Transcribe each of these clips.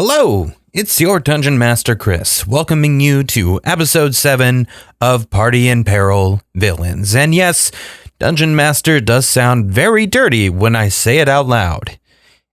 Hello, it's your Dungeon Master Chris, welcoming you to Episode 7 of Party in Peril Villains. And yes, Dungeon Master does sound very dirty when I say it out loud.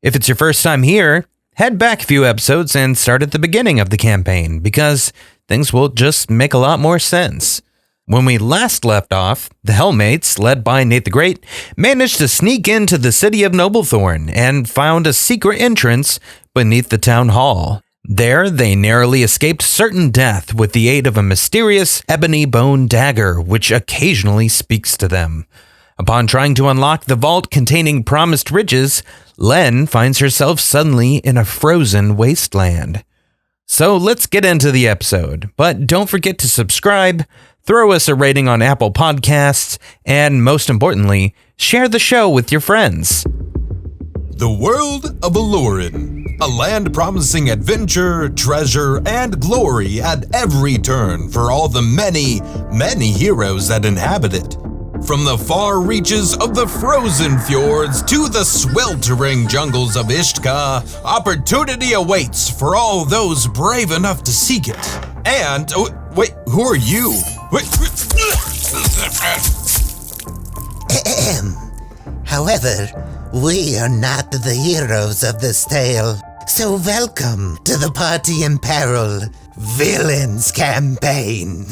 If it's your first time here, head back a few episodes and start at the beginning of the campaign, because things will just make a lot more sense. When we last left off, the Hellmates, led by Nate the Great, managed to sneak into the city of Noblethorne and found a secret entrance beneath the town hall. There, they narrowly escaped certain death with the aid of a mysterious ebony bone dagger, which occasionally speaks to them. Upon trying to unlock the vault containing promised riches, Len finds herself suddenly in a frozen wasteland. So let's get into the episode, but don't forget to subscribe, throw us a rating on Apple Podcasts, and most importantly, share the show with your friends. The world of Eladrin, a land promising adventure, treasure, and glory at every turn for all the many, many heroes that inhabit it. From the far reaches of the frozen fjords to the sweltering jungles of Ishtka, opportunity awaits for all those brave enough to seek it. And, wait, who are you? However, we are not the heroes of this tale, so welcome to the Party in Peril Villains campaign.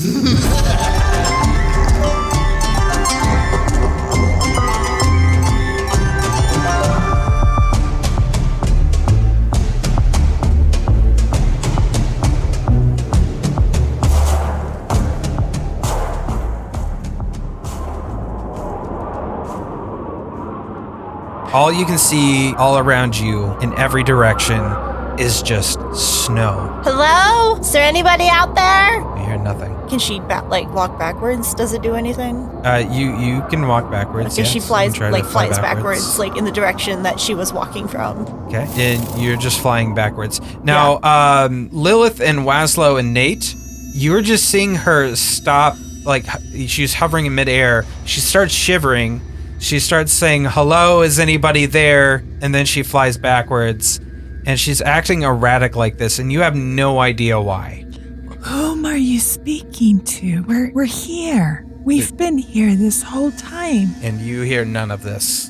All you can see all around you in every direction is just snow. Hello? Is there anybody out there? You hear nothing. Can she walk backwards? Does it do anything? You can walk backwards. Okay, yes. she flies Fly backwards, in the direction that she was walking from. Okay, and you're just flying backwards. Now, Lilith and Waslow and Nate, you're just seeing her stop, she's hovering in midair. She starts shivering. She starts saying, "Hello, is anybody there?" And then she flies backwards, and she's acting erratic like this, and you have no idea why. Whom are you speaking to? We're here. We've been here this whole time. And you hear none of this.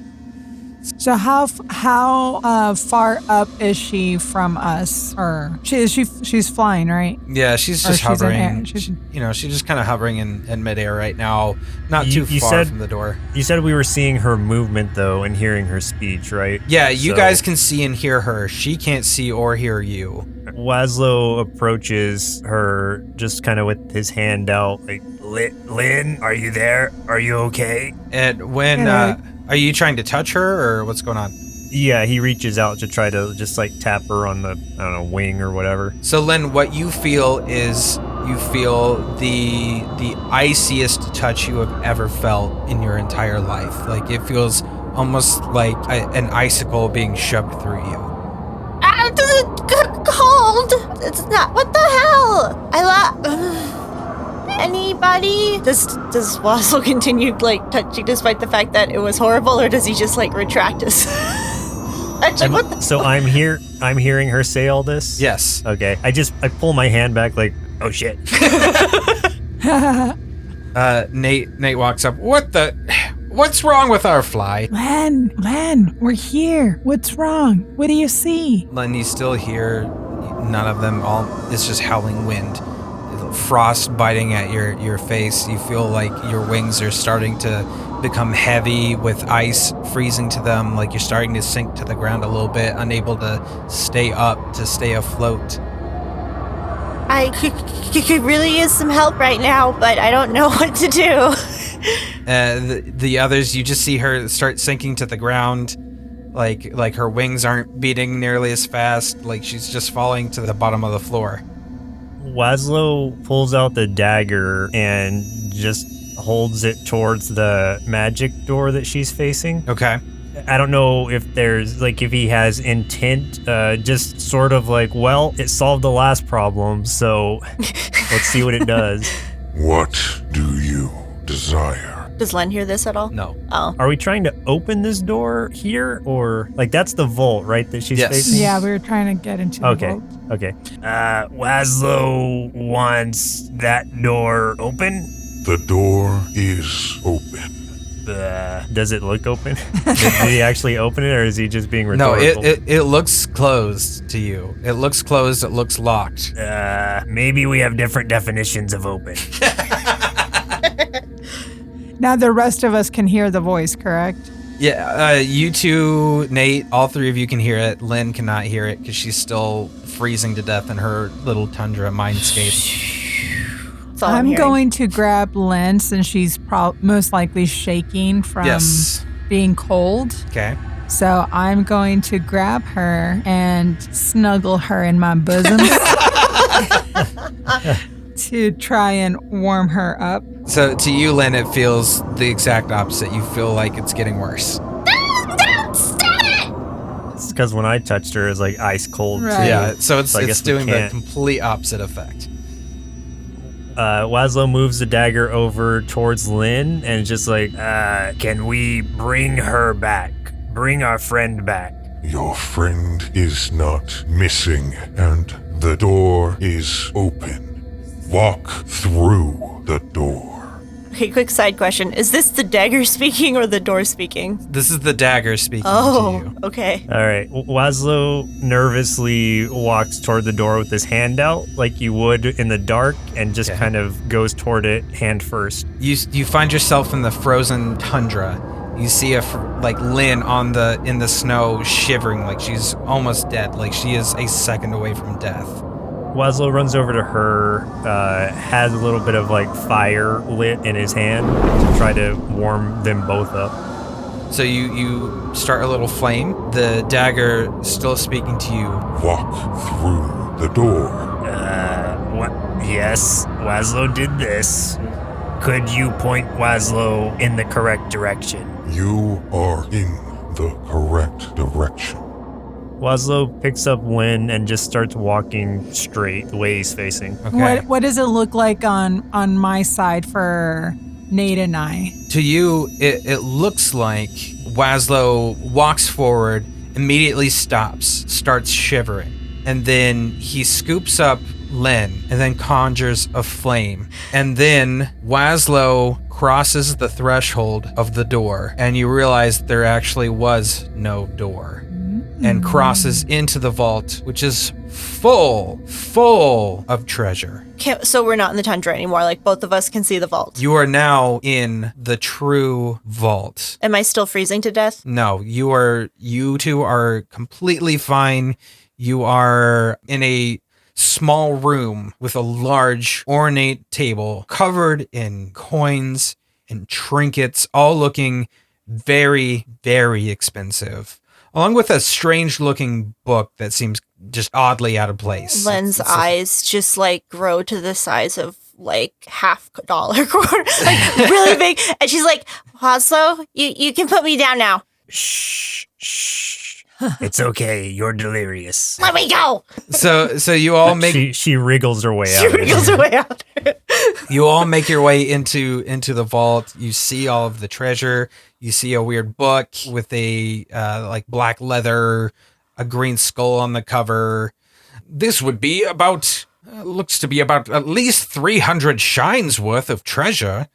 So how far up is she from us? Or she's flying, right? Yeah, she's just hovering. She's just kind of hovering in midair right now, not too far from the door. You said we were seeing her movement, though, and hearing her speech, right? Yeah, you guys can see and hear her. She can't see or hear you. Waslow approaches her just kind of with his hand out, like, Lynn, are you there? Are you okay? And when, are you trying to touch her, or what's going on? Yeah, he reaches out to try to just, tap her on the, wing or whatever. So, Lynn, what you feel is the iciest touch you have ever felt in your entire life. It feels almost like an icicle being shoved through you. Cold. It's not. What the hell? Anybody? Does Waslow continue touching despite the fact that it was horrible, or does he just retract his? So I'm hearing her say all this? Yes. Okay. I pull my hand back oh shit. Nate walks up. What's wrong with our fly? Len, we're here. What's wrong? What do you see? Len, you still hear none of them. It's just howling wind. Frost biting at your face. You feel like your wings are starting to become heavy with ice freezing to them, like you're starting to sink to the ground a little bit, unable to stay afloat. I could really use some help right now, but I don't know what to do. The others, you just see her start sinking to the ground, like her wings aren't beating nearly as fast, like she's just falling to the bottom of the floor. Waslow pulls out the dagger and just holds it towards the magic door that she's facing. Okay. I don't know if there's, if he has intent, just sort of it solved the last problem, so let's see what it does. What do you desire? Does Len hear this at all? No. Oh. Are we trying to open this door here, or like that's the vault, right? That she's facing. Yeah, we were trying to get into the vault. Okay. Laszlo wants that door open. The door is open. Does it look open? Did he actually open it, or is he just being rhetorical? No, it looks closed to you. It looks closed. It looks locked. Maybe we have different definitions of open. Now the rest of us can hear the voice, correct? Yeah, you two, Nate, all three of you can hear it. Lynn cannot hear it because she's still freezing to death in her little tundra mindscape. I'm going to grab Lynn since she's most likely shaking from being cold. Okay. So I'm going to grab her and snuggle her in my bosom to try and warm her up. So to you, Lynn, it feels the exact opposite. You feel like it's getting worse. Don't stop it! It's because when I touched her, it's like ice cold. Right. Too. Yeah, so it's I guess doing the can't. complete opposite effect. Laszlo moves the dagger over towards Lynn and just like, can we bring her back? Bring our friend back. Your friend is not missing, and the door is open. Walk through the door. Okay, quick side question. Is this the dagger speaking or the door speaking? This is the dagger speaking to you. Okay. All right. Laszlo nervously walks toward the door with his hand out like you would in the dark and just kind of goes toward it hand first. You find yourself in the frozen tundra. You see Lynn in the snow shivering like she's almost dead, like she is a second away from death. Laszlo runs over to her, has a little bit of like fire lit in his hand to try to warm them both up. So you start a little flame. The dagger still speaking to you. Walk through the door. Yes, Laszlo did this. Could you point Laszlo in the correct direction? You are in the correct direction. Laszlo picks up Lynn and just starts walking straight the way he's facing. Okay. What does it look like on my side for Nate and I? To you, it looks like Laszlo walks forward, immediately stops, starts shivering, and then he scoops up Lynn and then conjures a flame. And then Laszlo crosses the threshold of the door, and you realize there actually was no door. And crosses into the vault, which is full of treasure. So we're not in the tundra anymore. Like both of us can see the vault. You are now in the true vault. Am I still freezing to death? No, you two are completely fine. You are in a small room with a large ornate table covered in coins and trinkets, all looking very, very expensive. Along with a strange-looking book that seems just oddly out of place. Len's eyes just like grow to the size of like $50 quarter, like really big. And she's like, Laszlo, you can put me down now. Shh. It's okay. You're delirious. Let me go. So you all make She wriggles her way She out. wriggles her way out. you all make your way into the vault. You see all of the treasure. You see a weird book with a like black leather, a green skull on the cover. This would be looks to be about at least 300 shines worth of treasure.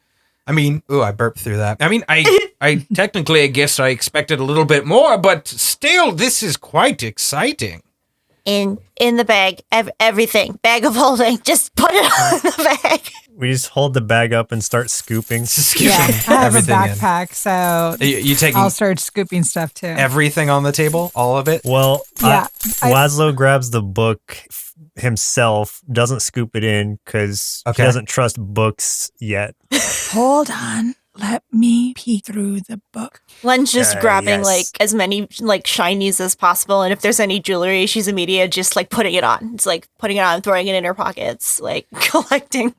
I mean, I burped through that. I mean, I technically, I guess I expected a little bit more, but still, this is quite exciting. In the bag, everything. Bag of holding. Just put it all in the bag. We just hold the bag up and start scooping. Yeah, I have a everything in. backpack, so You taking I'll start scooping stuff too. everything on the table, all of it? Well, Yeah, Laszlo grabs the book himself, doesn't scoop it in because he doesn't trust books yet. Hold on. Let me peek through the book. Len's just grabbing yes. like as many like shinies as possible, and if there's any jewelry, she's immediately just like putting it on. It's like putting it on, throwing it in her pockets, like collecting.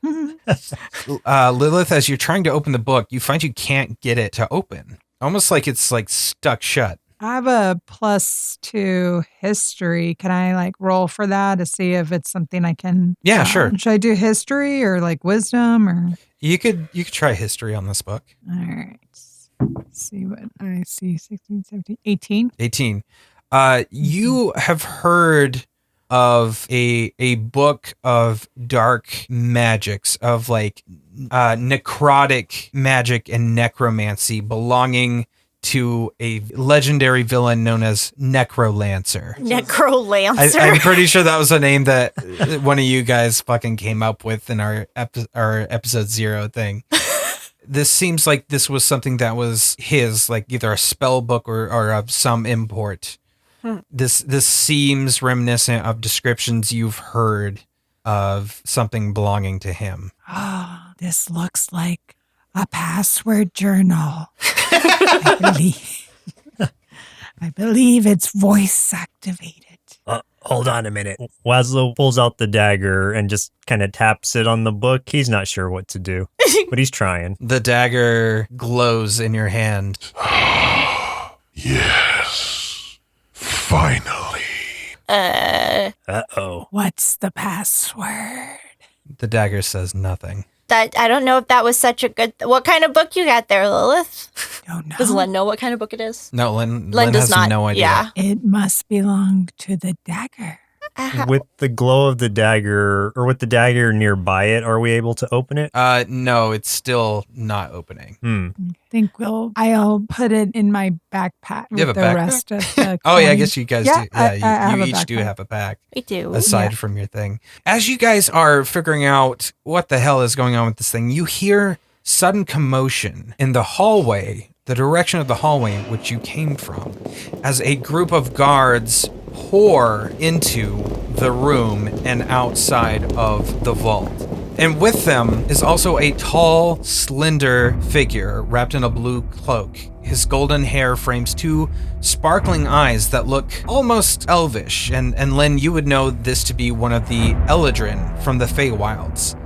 Lilith, as you're trying to open the book, you find you can't get it to open. Almost like it's like stuck shut. I have a +2 history. Can I like roll for that to see if it's something I can? Yeah, sure. Should I do history or like wisdom or? You could try history on this book. All right. Let's see what I see. 16, 17, 18. 18. You have heard of a book of dark magics, of like necrotic magic and necromancy belonging to a legendary villain known as Necrolancer. Necrolancer. I'm pretty sure that was a name that one of you guys fucking came up with in our episode 0 thing. This seems like this was something that was his, like either a spell book or of some import. This seems reminiscent of descriptions you've heard of something belonging to him. Oh, this looks like a password journal. I believe it's voice activated. Hold on a minute. Laszlo pulls out the dagger and just kind of taps it on the book. He's not sure what to do, but he's trying. The dagger glows in your hand. Yes. Finally. Uh-oh. What's the password? The dagger says nothing. That I don't know if that was such a good. What kind of book you got there, Lilith? Don't know. Does Len know what kind of book it is? No, Len does has not. no idea. Yeah. It must belong to the dagger. With the glow of the dagger, or with the dagger nearby it, are we able to open it? No, it's still not opening. I think I'll put it in my backpack You have with a the backpack? rest of the Oh yeah, I coins. guess you guys Yeah, do. Yeah, I have you a each do backpack. have a pack. We do. Aside from your thing. As you guys are figuring out what the hell is going on with this thing, you hear sudden commotion in the hallway, the direction of the hallway in which you came from, as a group of guards pour into the room and outside of the vault. And with them is also a tall, slender figure wrapped in a blue cloak. His golden hair frames 2 sparkling eyes that look almost elvish. And Len, you would know this to be one of the Eladrin from the Feywilds.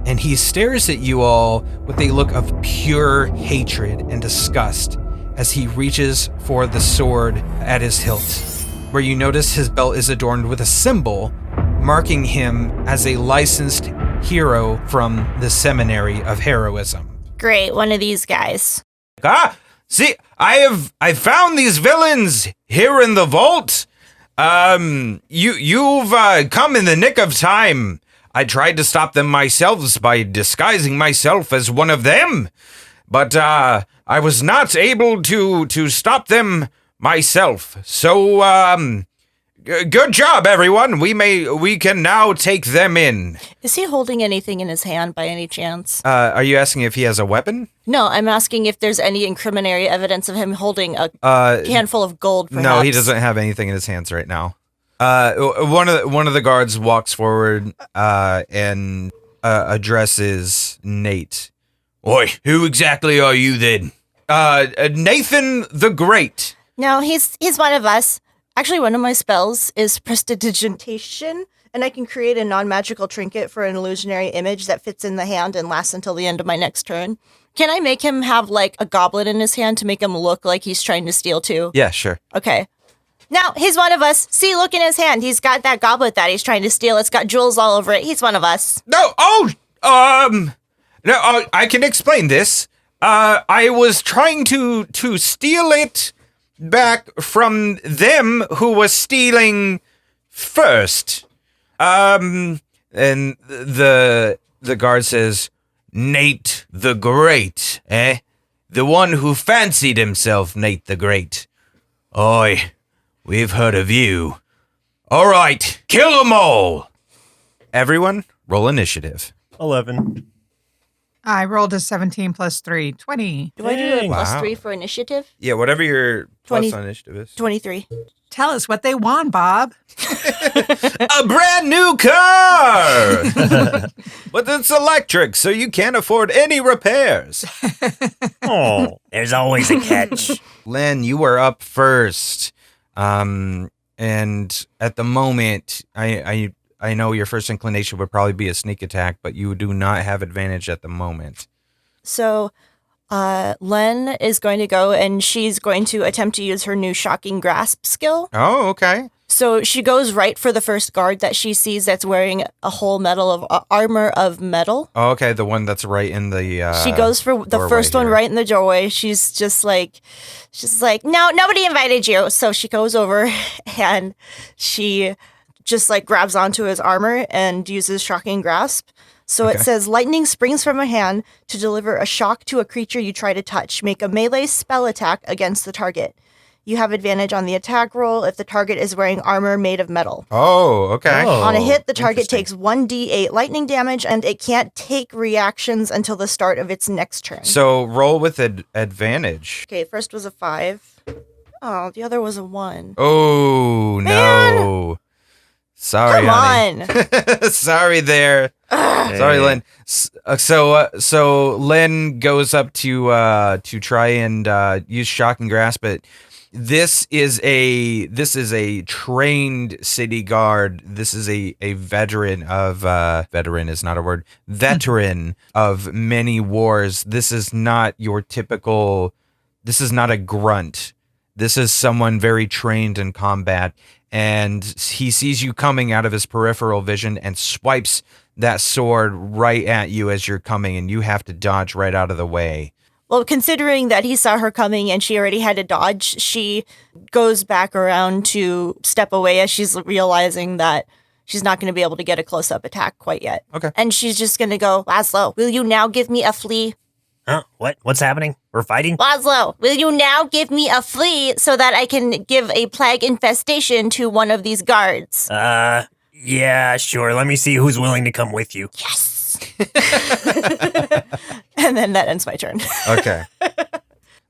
And he stares at you all with a look of pure hatred and disgust as he reaches for the sword at his hilt, where you notice his belt is adorned with a symbol marking him as a licensed hero from the Seminary of Heroism. Great, one of these guys. See, I found these villains here in the vault. You've come in the nick of time. I tried to stop them myself by disguising myself as one of them, but I was not able to stop them myself. So, good job, everyone. We can now take them in. Is he holding anything in his hand by any chance? Are you asking if he has a weapon? No, I'm asking if there's any incriminatory evidence of him holding a handful of gold, perhaps. No, he doesn't have anything in his hands right now. One of the guards walks forward and addresses Nate. Oi, who exactly are you then? Nathan the Great. No, he's one of us. Actually, one of my spells is prestidigitation, and I can create a non-magical trinket for an illusionary image that fits in the hand and lasts until the end of my next turn. Can I make him have, like, a goblet in his hand to make him look like he's trying to steal too? Yeah, sure. Okay. Now, he's one of us. See, look in his hand. He's got that goblet that he's trying to steal. It's got jewels all over it. He's one of us. No, I can explain this. I was trying to steal it back from them who was stealing first. And the guard says, Nate the Great, eh? The one who fancied himself Nate the Great. Oi, we've heard of you. All right, kill them all. Everyone, roll initiative. 11. I rolled a 17 plus 3, 20. Do I do a Dang. plus Wow. 3 for initiative? Yeah, whatever your 20. plus on initiative is. 23. Tell us what they want, Bob. A brand new car! But it's electric, so you can't afford any repairs. Oh, there's always a catch. Len, you were up first. And at the moment, I know your first inclination would probably be a sneak attack, but you do not have advantage at the moment. So Len is going to go and she's going to attempt to use her new shocking grasp skill. Oh, okay. So she goes right for the first guard that she sees that's wearing a whole armor of metal. Oh, okay, the one that's right in the she goes for the first one right in the doorway. She's like, no, nobody invited you. So she goes over and she just like grabs onto his armor and uses shocking grasp. So it says, lightning springs from a hand to deliver a shock to a creature you try to touch. Make a melee spell attack against the target. You have advantage on the attack roll if the target is wearing armor made of metal. Oh, okay. On a hit, the target takes 1d8 lightning damage, and it can't take reactions until the start of its next turn. So roll with advantage. Okay, first was a 5. Oh, the other was a 1. Oh, Man. no. Sorry, honey. Come on. Sorry there. Sorry, Len. So Len goes up to try and use shocking grasp, but this is a trained city guard. This is a veteran of veteran is not a word. Veteran of many wars. This is not your typical. This is not a grunt. This is someone very trained in combat, and he sees you coming out of his peripheral vision and swipes that sword right at you as you're coming, and you have to dodge right out of the way. Well, considering that he saw her coming and she already had to dodge, she goes back around to step away as she's realizing that she's not going to be able to get a close-up attack quite yet. Okay. And she's just going to go, Laszlo, will you now give me a flea? Huh? What's happening? We're fighting? Laszlo, will you now give me a flea so that I can give a plague infestation to one of these guards? Yeah, sure. Let me see who's willing to come with you. Yes. And then that ends my turn. Okay.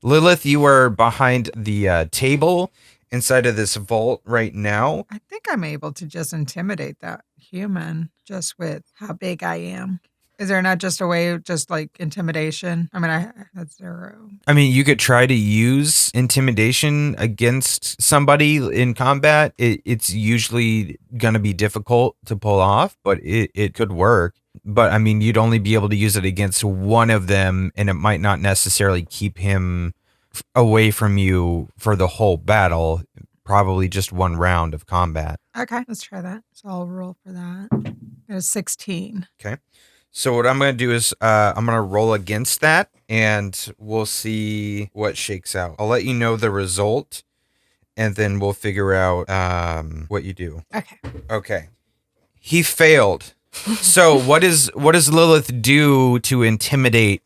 Lilith, you are behind the table inside of this vault right now. I think I'm able to just intimidate that human just with how big I am. Is there not just a way of just like intimidation? I mean, that's 0. I mean, you could try to use intimidation against somebody in combat. It's usually going to be difficult to pull off, but it could work. But I mean, you'd only be able to use it against one of them, and it might not necessarily keep him away from you for the whole battle. Probably just one round of combat. Okay, let's try that. So I'll roll for that. It was 16. Okay. So what I'm going to do is I'm going to roll against that, and we'll see what shakes out. I'll let you know the result, and then we'll figure out what you do. Okay. Okay. He failed. So what does Lilith do to intimidate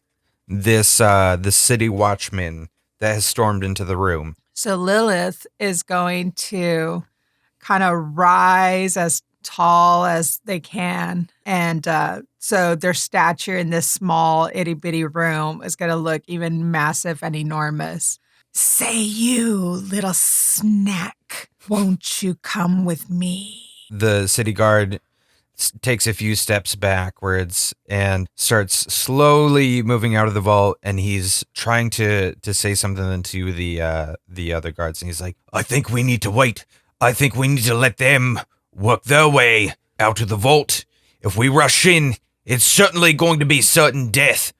this the city watchman that has stormed into the room? So Lilith is going to kind of rise as tall as they can. And so their stature in this small itty bitty room is going to look even massive and enormous. Say you, little snack, won't you come with me? The city guard takes a few steps backwards and starts slowly moving out of the vault, and he's trying to say something to the other guards, and he's like, I think we need to wait. I think we need to let them work their way out of the vault. If we rush in, it's certainly going to be certain death.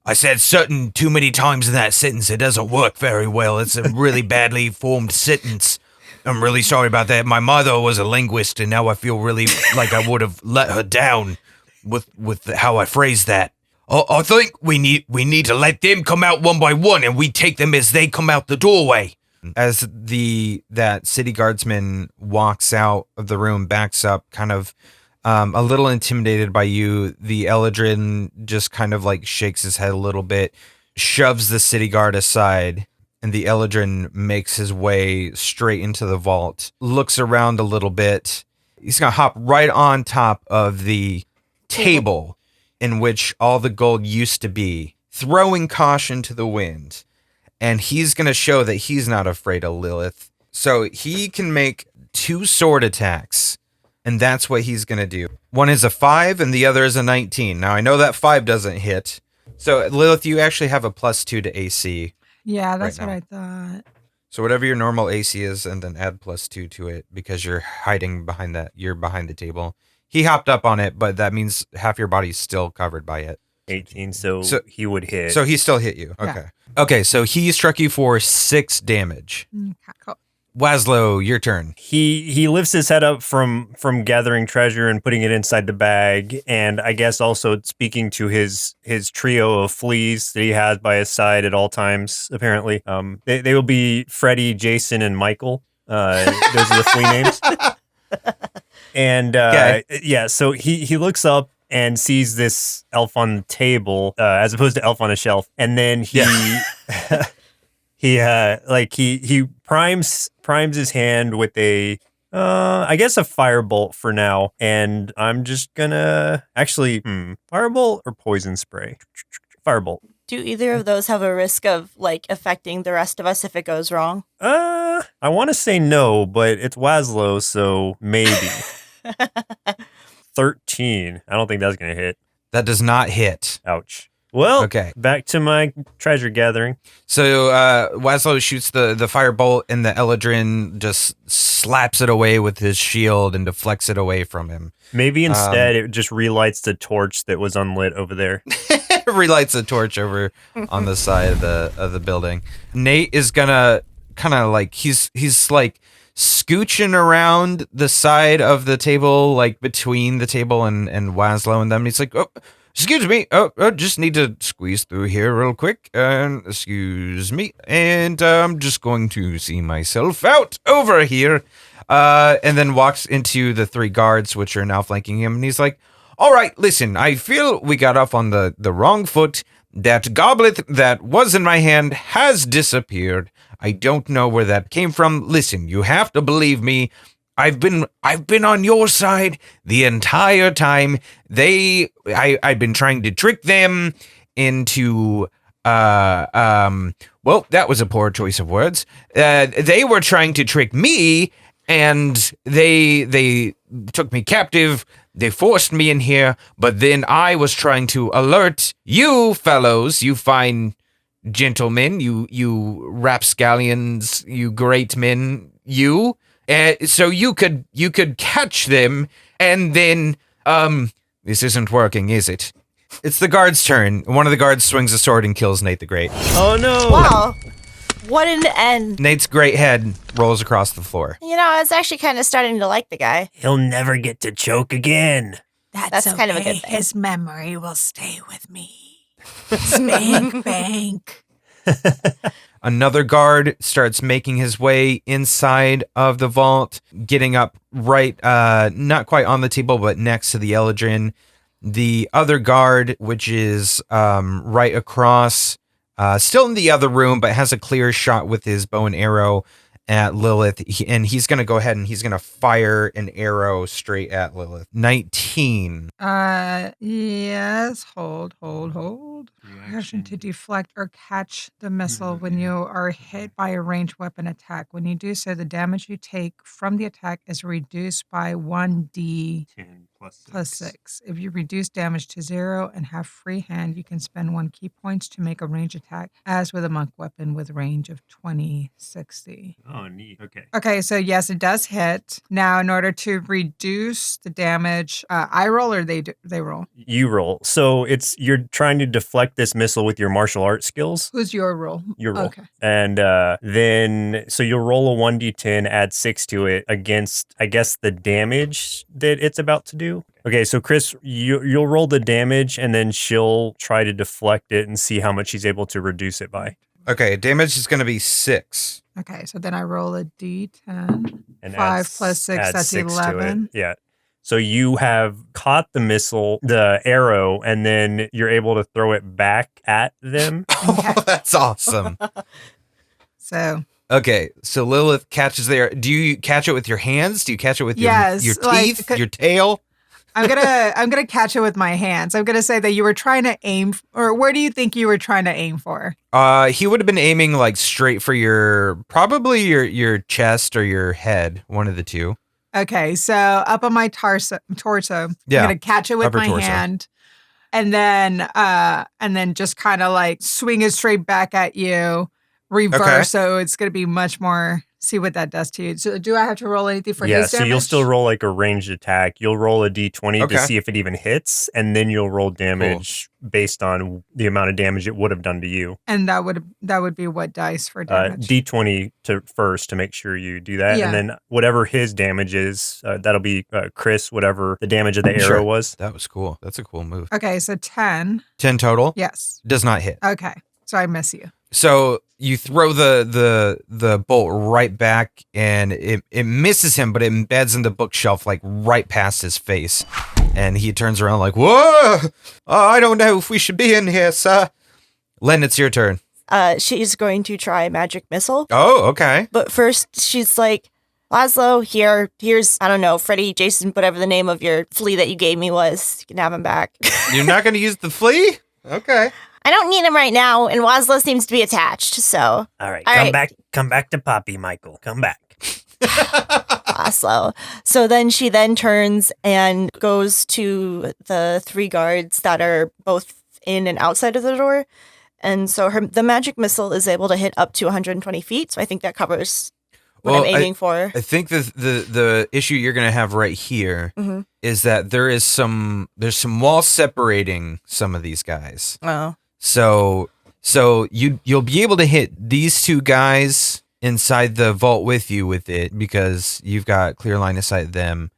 I said certain too many times in that sentence. It doesn't work very well. It's a really badly formed sentence. I'm really sorry about that. My mother was a linguist, and now I feel really like I would have let her down with how I phrased that. I think we need to let them come out one by one, and we take them as they come out the doorway. As that city guardsman walks out of the room, backs up, kind of a little intimidated by you, the Eladrin just kind of like shakes his head a little bit, shoves the city guard aside, and the Eladrin makes his way straight into the vault, looks around a little bit. He's going to hop right on top of the table in which all the gold used to be, throwing caution to the wind. And he's going to show that he's not afraid of Lilith. So he can make 2 sword attacks, and that's what he's going to do. One is a 5, and the other is a 19. Now, I know that 5 doesn't hit. So, Lilith, you actually have a +2 to AC. Yeah, that's right what I thought. So whatever your normal AC is, and then add +2 to it because you're hiding behind that. You're behind the table. He hopped up on it, but that means half your body's still covered by it. 18, so he would hit. So he still hit you. Okay. Okay, so he struck you for 6 damage. Okay, cool. Wazlo, your turn. He lifts his head up from gathering treasure and putting it inside the bag, and I guess also speaking to his trio of fleas that he has by his side at all times. Apparently, they will be Freddy, Jason, and Michael. Those are the flea names. And so he looks up and sees this elf on the table as opposed to elf on a shelf, and then he he primes his hand with a I guess a firebolt for now, and I'm just gonna actually firebolt or poison spray. Firebolt. Do either of those have a risk of like affecting the rest of us if it goes wrong? I want to say no, but it's Wazlo, so maybe. 13. I don't think that's gonna hit. That does not hit. Ouch. Well, okay. Back to my treasure gathering. So Wazlo shoots the firebolt, and the Eladrin just slaps it away with his shield and deflects it away from him. Maybe instead it just relights the torch that was unlit over there. Relights the torch over on the side of the building. Nate is gonna kind of like he's like scooching around the side of the table, like between the table and Wazlo and them. He's like, oh, excuse me. Oh, just need to squeeze through here real quick. Excuse me. And I'm just going to see myself out over here. And then walks into the 3 guards, which are now flanking him. And he's like, all right, listen, I feel we got off on the wrong foot. That goblet that was in my hand has disappeared. I don't know where that came from. Listen, you have to believe me. I've been on your side the entire time. I've been trying to trick them into well, that was a poor choice of words. They were trying to trick me, and they took me captive. They forced me in here, but then I was trying to alert you fellows, you fine gentlemen, you rapscallions, you great men, you. So you could catch them, and then, this isn't working, is it? It's the guard's turn. One of the guards swings a sword and kills Nate the Great. Oh no! Wow. What an end. Nate's great head rolls across the floor. You know, I was actually kind of starting to like the guy. He'll never get to choke again. That's okay. Kind of a good thing. His memory will stay with me. Spank bank. Another guard starts making his way inside of the vault, getting up right, not quite on the table, but next to the Eladrin. The other guard, which is right across, still in the other room, but has a clear shot with his bow and arrow at Lilith. And he's going to go ahead and he's going to fire an arrow straight at Lilith. 19. Yes. Hold. Reaction to deflect or catch the missile when you are hit by a ranged weapon attack. When you do so, the damage you take from the attack is reduced by 1d10 plus 6. If you reduce damage to 0 and have free hand, you can spend 1 key points to make a range attack, as with a monk weapon with range of 20-60. Oh, neat. Okay. Okay, so yes, it does hit. Now, in order to reduce the damage, I roll or they roll? You roll. So you're trying to deflect this missile with your martial arts skills. Who's your roll? Your roll. Okay. And then, so you'll roll a 1d10, add 6 to it against, I guess, the damage that it's about to do. Okay, so Chris, you'll roll the damage, and then she'll try to deflect it and see how much she's able to reduce it by. Okay, damage is going to be 6. Okay, so then I roll a d10. And 5 plus 6, that's 6 11. Yeah. So you have caught the missile, the arrow, and then you're able to throw it back at them. Oh, that's awesome. So... Okay, so Lilith catches there. Do you catch it with your hands? Do you catch it with your teeth, your tail? I'm gonna catch it with my hands. I'm gonna say that you were trying to aim, or where do you think you were trying to aim for? He would have been aiming like straight for probably your chest or your head, one of the two. Okay, so up on my torso. Yeah, I'm gonna catch it with my torso. hand, and then just kind of like swing it straight back at you, reverse. Okay. So it's gonna be much more see what that does to you. So do I have to roll anything for Yeah, his damage? so you'll still roll like a ranged attack. You'll roll a d20 Okay. to see if it even hits, and then you'll roll damage based on the amount of damage it would have done to you. And that would be what dice for damage? D20 first to make sure you do that, Yeah. and then whatever his damage is, that'll be Chris, whatever the damage of the arrow Sure. was. That was cool. That's a cool move. Okay, so 10. 10 total? Yes. Does not hit. Okay, so I miss you. So you throw the bolt right back, and it misses him, but it embeds in the bookshelf like right past his face. And he turns around like, whoa! I don't know if we should be in here, sir. Len, it's your turn. She's going to try magic missile. Oh, okay. But first, she's like, Laszlo, here's, I don't know, Freddy, Jason, whatever the name of your flea that you gave me was. You can have him back. You're not going to use the flea? Okay. I don't need him right now, and Laszlo seems to be attached, so. All right, All right. come back to Poppy, Michael. Come back. Laszlo. So then she turns and goes to the 3 guards that are both in and outside of the door. And so the magic missile is able to hit up to 120 feet, so I think that covers what I'm aiming for. I think the issue you're going to have right here is that there's some walls separating some of these guys. Oh. So you'll be able to hit these 2 guys inside the vault with you with it because you've got clear line of sight of them.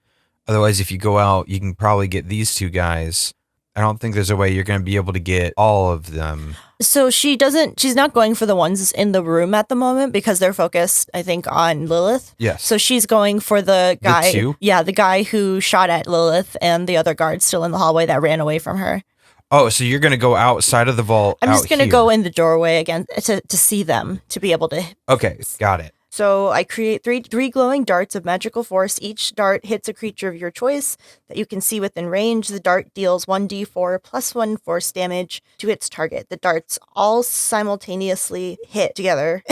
Otherwise, if you go out, you can probably get these 2 guys. I don't think there's a way you're going to be able to get all of them. So she's not going for the ones in the room at the moment because they're focused, I think, on Lilith. Yes. So she's going for the guy. 2? Yeah, the guy who shot at Lilith and the other guard still in the hallway that ran away from her. Oh, so you're going to go outside of the vault. I'm just going to here. go in the doorway again to see them, to be able to. Okay, got it. So I create three glowing darts of magical force. Each dart hits a creature of your choice that you can see within range. The dart deals 1d4 plus 1 force damage to its target. The darts all simultaneously hit together,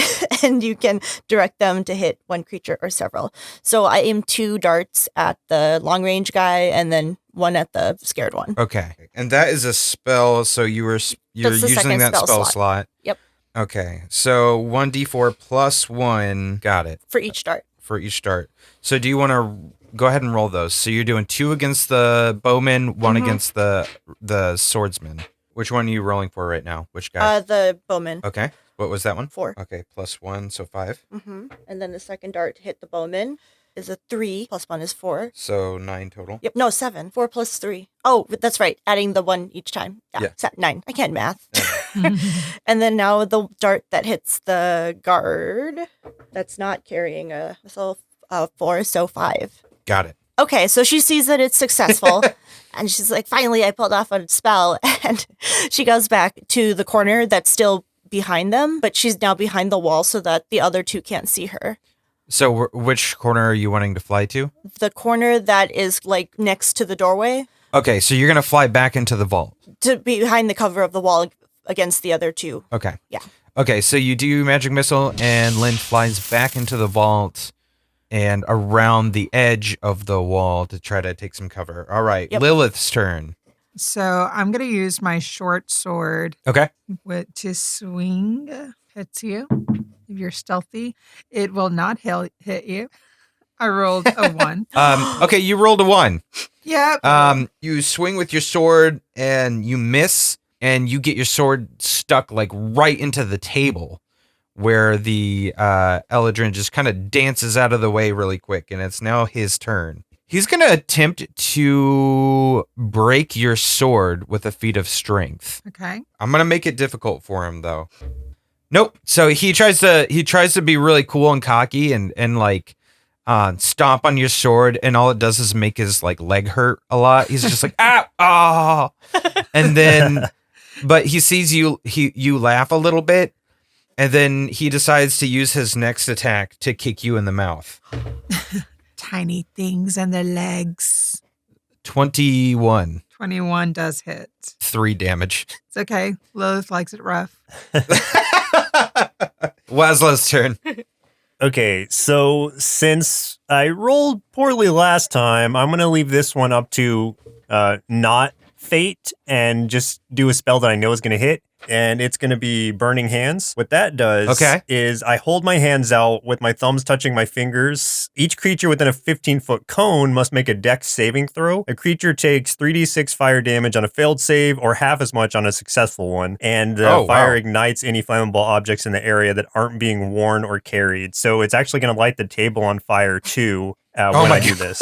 and you can direct them to hit one creature or several. So I aim 2 darts at the long range guy, and then 1 at the scared one. Okay, and that is a spell. So you're That's the using second that spell slot. slot. Yep. Okay, so 1d4 plus 1. Got it. For each dart. For each dart. So do you want to go ahead and roll those? So you're doing 2 against the bowman, 1 against the swordsman. Which one are you rolling for right now? Which guy? The bowman. Okay. What was that one? 4. Okay, plus 1, so 5. And then the second dart hit the bowman is a 3 plus 1 is 4. So 9 total. Yep, no, 7. 4 plus 3. Oh, that's right. Adding the 1 each time. Yeah. 9. I can't math. And then now the dart that hits the guard that's not carrying a missile, 4, so 5. Got it. Okay, so she sees that it's successful. And she's like, finally, I pulled off a spell. And she goes back to the corner that's still behind them, but she's now behind the wall so that the other 2 can't see her. So which corner are you wanting to fly to? The corner that is like next to the doorway, Okay, so you're going to fly back into the vault. to be behind the cover of the wall against the other 2. Okay. Yeah. Okay, so you do magic missile, and Lynn flies back into the vault and around the edge of the wall to try to take some cover. All right, Yep. Lilith's turn. So I'm going to use my short sword Okay. to swing. Hits you. If you're stealthy, it will not hit you. I rolled a 1. Okay, you rolled a 1. Yep. You swing with your sword and you miss, and you get your sword stuck like right into the table where the Eladrin just kind of dances out of the way really quick, and it's now his turn. He's going to attempt to break your sword with a feat of strength. Okay. I'm going to make it difficult for him though. Nope. So he tries to be really cool and cocky and like stomp on your sword, and all it does is make his like leg hurt a lot. He's just like, ah. And then but he sees you laugh a little bit, and then he decides to use his next attack to kick you in the mouth. Tiny things and their legs. 21. 21 does hit. 3 damage. It's okay. Lilith likes it rough. Laszlo's turn. Okay, so since I rolled poorly last time, I'm going to leave this one up to not Fate and just do a spell that I know is going to hit. And it's going to be Burning Hands. What that does is I hold my hands out with my thumbs touching my fingers. Each creature within a 15-foot cone must make a dex saving throw. A creature takes 3d6 fire damage on a failed save or half as much on a successful one. And the fire ignites any flammable objects in the area that aren't being worn or carried. So it's actually going to light the table on fire too when I do this.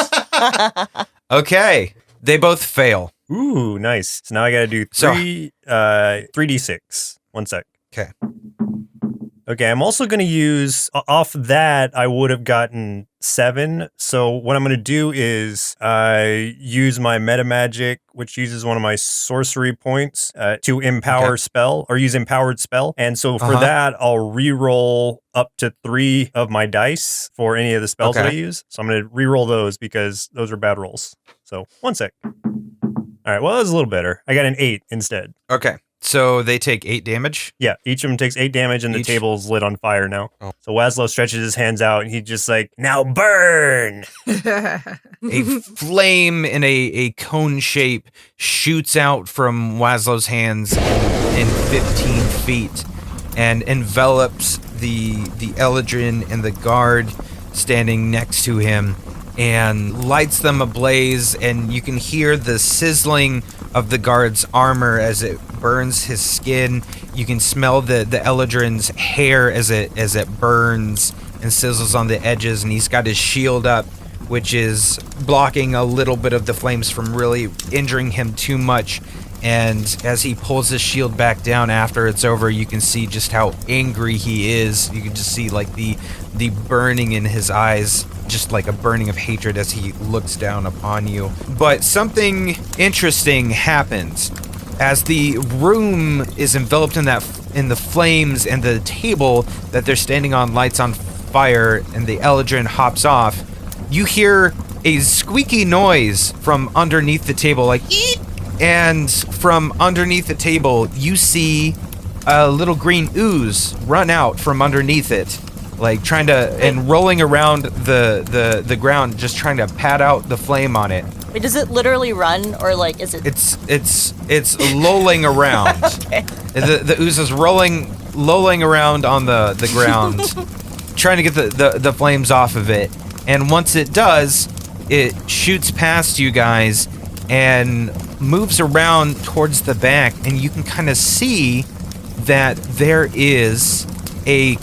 Okay. They both fail. Ooh, nice. So now I got to do 3d6. 1 sec. Okay, I'm also going to use, off that, I would have gotten 7. So what I'm going to do is use my meta magic, which uses one of my sorcery points to empower spell, or use empowered spell. And so for that, I'll re-roll up to 3 of my dice for any of the spells that I use. So I'm going to re-roll those because those are bad rolls. So 1 sec. All right, well, that was a little better. I got an 8 instead. Okay. So they take 8 damage? Yeah, each of them takes 8 damage and the table's lit on fire now. Oh. So Wazlow stretches his hands out and he's just like, now burn! A flame in a cone shape shoots out from Waslow's hands in 15 feet and envelops the Eladrin and the guard standing next to him and lights them ablaze, and you can hear the sizzling of the guard's armor as it burns his skin. You can smell the Eladrin's hair as it burns and sizzles on the edges, and he's got his shield up, which is blocking a little bit of the flames from really injuring him too much. And as he pulls his shield back down after it's over, you can see just how angry he is. You can just see like the burning in his eyes, just like a burning of hatred as he looks down upon you. But something interesting happens. As the room is enveloped in the flames and the table that they're standing on lights on fire and the Eladrin hops off, you hear a squeaky noise from underneath the table, like eep! And from underneath the table, you see a little green ooze run out from underneath it, like trying to, and rolling around the ground, just trying to pat out the flame on it. Wait, does it literally run, or like is it? It's lolling around. Okay. The ooze is lolling around on the ground, trying to get the flames off of it. And once it does, it shoots past you guys and moves around towards the back, and you can kind of see that there is a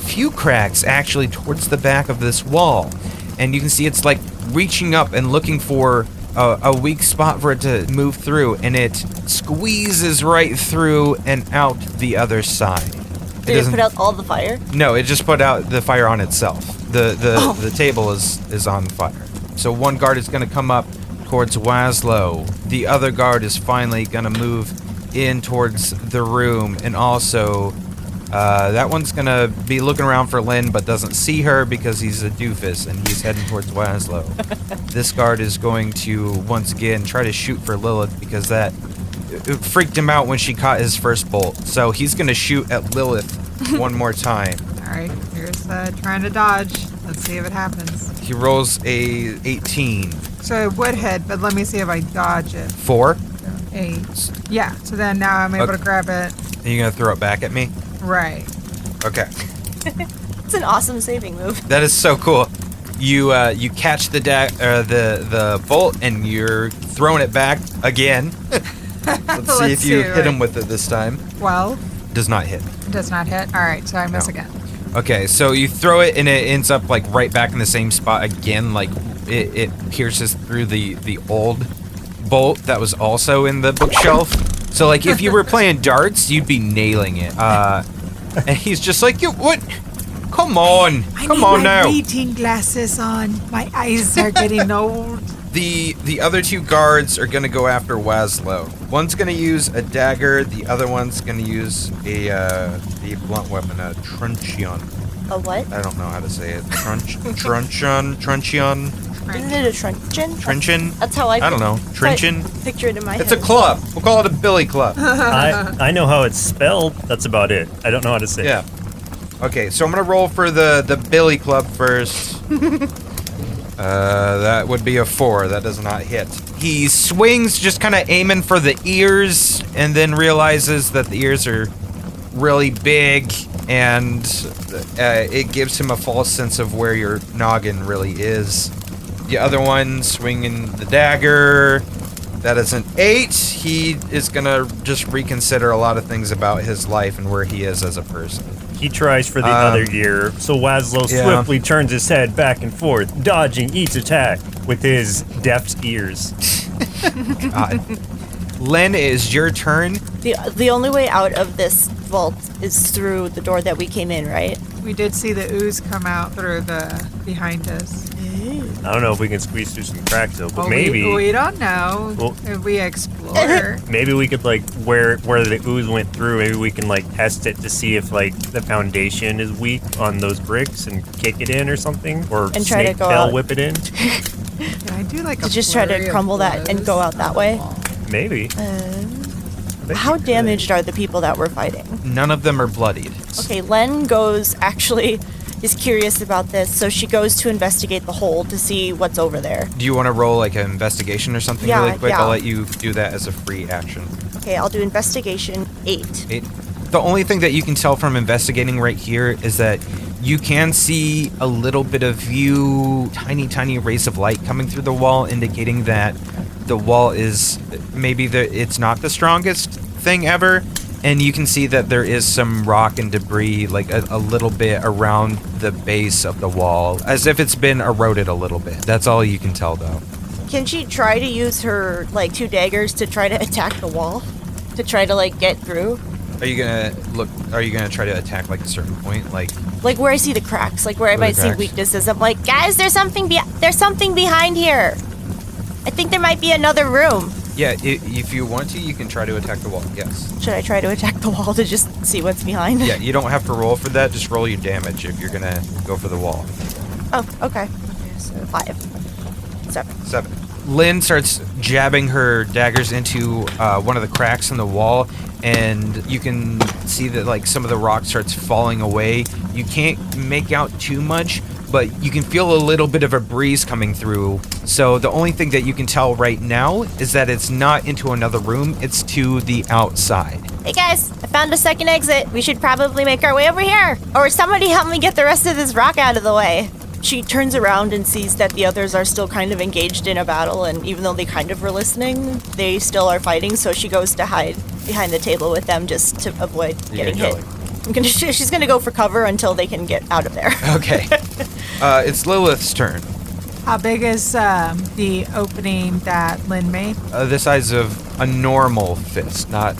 few cracks actually towards the back of this wall, and you can see it's like reaching up and looking for a weak spot for it to move through, and it squeezes right through and out the other side. Did it put out all the fire? No, it just put out the fire on itself. The table is on fire. So one guard is going to come up towards Wazlow. The other guard is finally going to move in towards the room, and also that one's going to be looking around for Lynn but doesn't see her because he's a doofus and he's heading towards Wazlow. This guard is going to once again try to shoot for Lilith because that it freaked him out when she caught his first bolt. So he's going to shoot at Lilith one more time. All right, here's trying to dodge. Let's see if it happens. He rolls a 18. So it would hit, but let me see if I dodge it. 4? 8. Yeah, so then now I'm able to grab it. Are you going to throw it back at me? Right. Okay. It's an awesome saving move. That is so cool. You catch the bolt and you're throwing it back again. Let's see if you hit him with it this time. 12. Does not hit. Does not hit. All right, so I miss again. Okay, so you throw it and it ends up like right back in the same spot again. Like it pierces through the old bolt that was also in the bookshelf. So like if you were playing darts, you'd be nailing it. And he's just like, "You what? Come on, come on now." I need my reading glasses on. My eyes are getting old. The other two guards are gonna go after Wazlow. One's gonna use a dagger. The other one's gonna use a blunt weapon, a truncheon. A what? I don't know how to say it. Truncheon. Isn't it a truncheon? Truncheon? That's how I don't know. Truncheon? Picture it in my head. It's a club. We'll call it a billy club. I know how it's spelled. That's about it. I don't know how to say it. Yeah. Okay, so I'm gonna roll for the billy club first. That would be a 4. That does not hit. He swings, just kind of aiming for the ears, and then realizes that the ears are really big, and it gives him a false sense of where your noggin really is. The other one swinging the dagger. That is an 8. He is gonna just reconsider a lot of things about his life and where he is as a person. He tries for the other ear, so Wazlow swiftly turns his head back and forth, dodging each attack with his deft ears. God. Len, it is your turn. The only way out of this vault is through the door that we came in, right? We did see the ooze come out through the behind us. I don't know if we can squeeze through some cracks though, but Well, maybe we don't know if we explore. maybe we could like where the ooze went through. Maybe we can like test it to see if like the foundation is weak on those bricks and kick it in or something, or And try to snake go tail out. whip it in. Can I do like To a just try to flurry of crumble that and blows go out that way? on the wall? Maybe. How damaged are the people that we're fighting? None of them are bloodied. Okay, Len is curious about this, so she goes to investigate the hole to see what's over there. Do you want to roll like an investigation or something Yeah, really quick? yeah. I'll let you do that as a free action. Okay, I'll do investigation 8. 8. The only thing that you can tell from investigating right here is that you can see a little bit of tiny rays of light coming through the wall, indicating that the wall is it's not the strongest thing ever. And you can see that there is some rock and debris, like a little bit around the base of the wall, as if it's been eroded a little bit. That's all you can tell, though. Can she try to use her, 2 daggers to try to attack the wall? To try to, get through? Are you gonna try to attack, like, a certain point? Like Where I see the cracks, where I the might see cracks? weaknesses. I'm like, guys, there's something behind here. I think there might be another room. yeah, if you want to, you can try to attack the wall, yes. Should I try to attack the wall to just see what's behind? Yeah, you don't have to roll for that, just roll your damage if you're gonna go for the wall. Oh, okay. So 5. 7. 7. Lynn starts jabbing her daggers into one of the cracks in the wall, and you can see that some of the rock starts falling away. You can't make out too much, but you can feel a little bit of a breeze coming through. So the only thing that you can tell right now is that it's not into another room, it's to the outside. Hey guys, I found a second exit. We should probably make our way over here. Or somebody help me get the rest of this rock out of the way. She turns around and sees that the others are still kind of engaged in a battle, and even though they kind of were listening, they still are fighting, so she goes to hide behind the table with them just to avoid getting hit. She's gonna go for cover until they can get out of there. Okay. It's Lilith's turn. How big is the opening that Lynn made? The size of a normal fist, not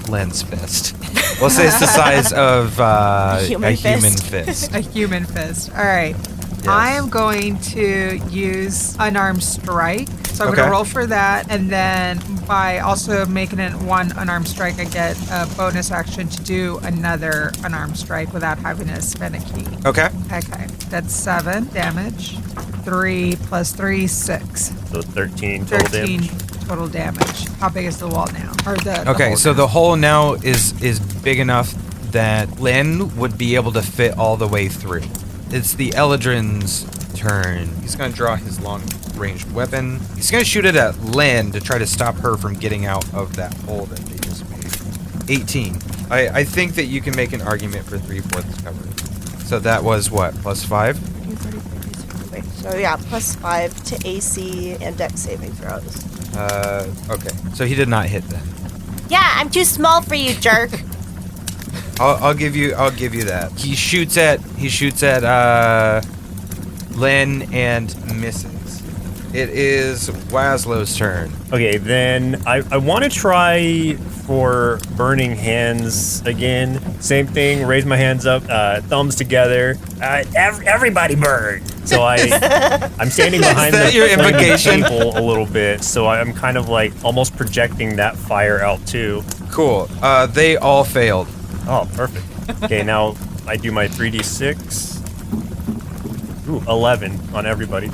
Len's fist. We'll say it's the size of a human fist. A human fist. All right. Yes. I am going to use unarmed strike. So I'm going Okay. to roll for that. And then by also making it one unarmed strike, I get a bonus action to do another unarmed strike without having to spend a key. Okay. Okay. That's 7 damage. 3 plus 3, 6. So 13 total 13 damage. total damage. How big is the wall now? Or the Okay, hole so now? the hole now is big enough that Len would be able to fit all the way through. It's the Eladrin's turn. He's going to draw his long-ranged weapon. He's going to shoot it at Len to try to stop her from getting out of that hole that they just made. 18. I think that you can make an argument for 3/4 cover. So that was what, +5? So yeah, +5 to AC and Dex saving throws. Okay. So he did not hit then. Yeah, I'm too small for you, jerk. I'll give you that. He shoots at Len and misses. It is Waslow's turn. Okay, then I want to try for burning hands again. Same thing, raise my hands up, thumbs together. Everybody burn. So I'm standing behind that the your flaming invocation? table a little bit, so I'm kind of almost projecting that fire out too. Cool. They all failed. Oh, perfect. Okay, now I do my 3d6. Ooh, 11 on everybody.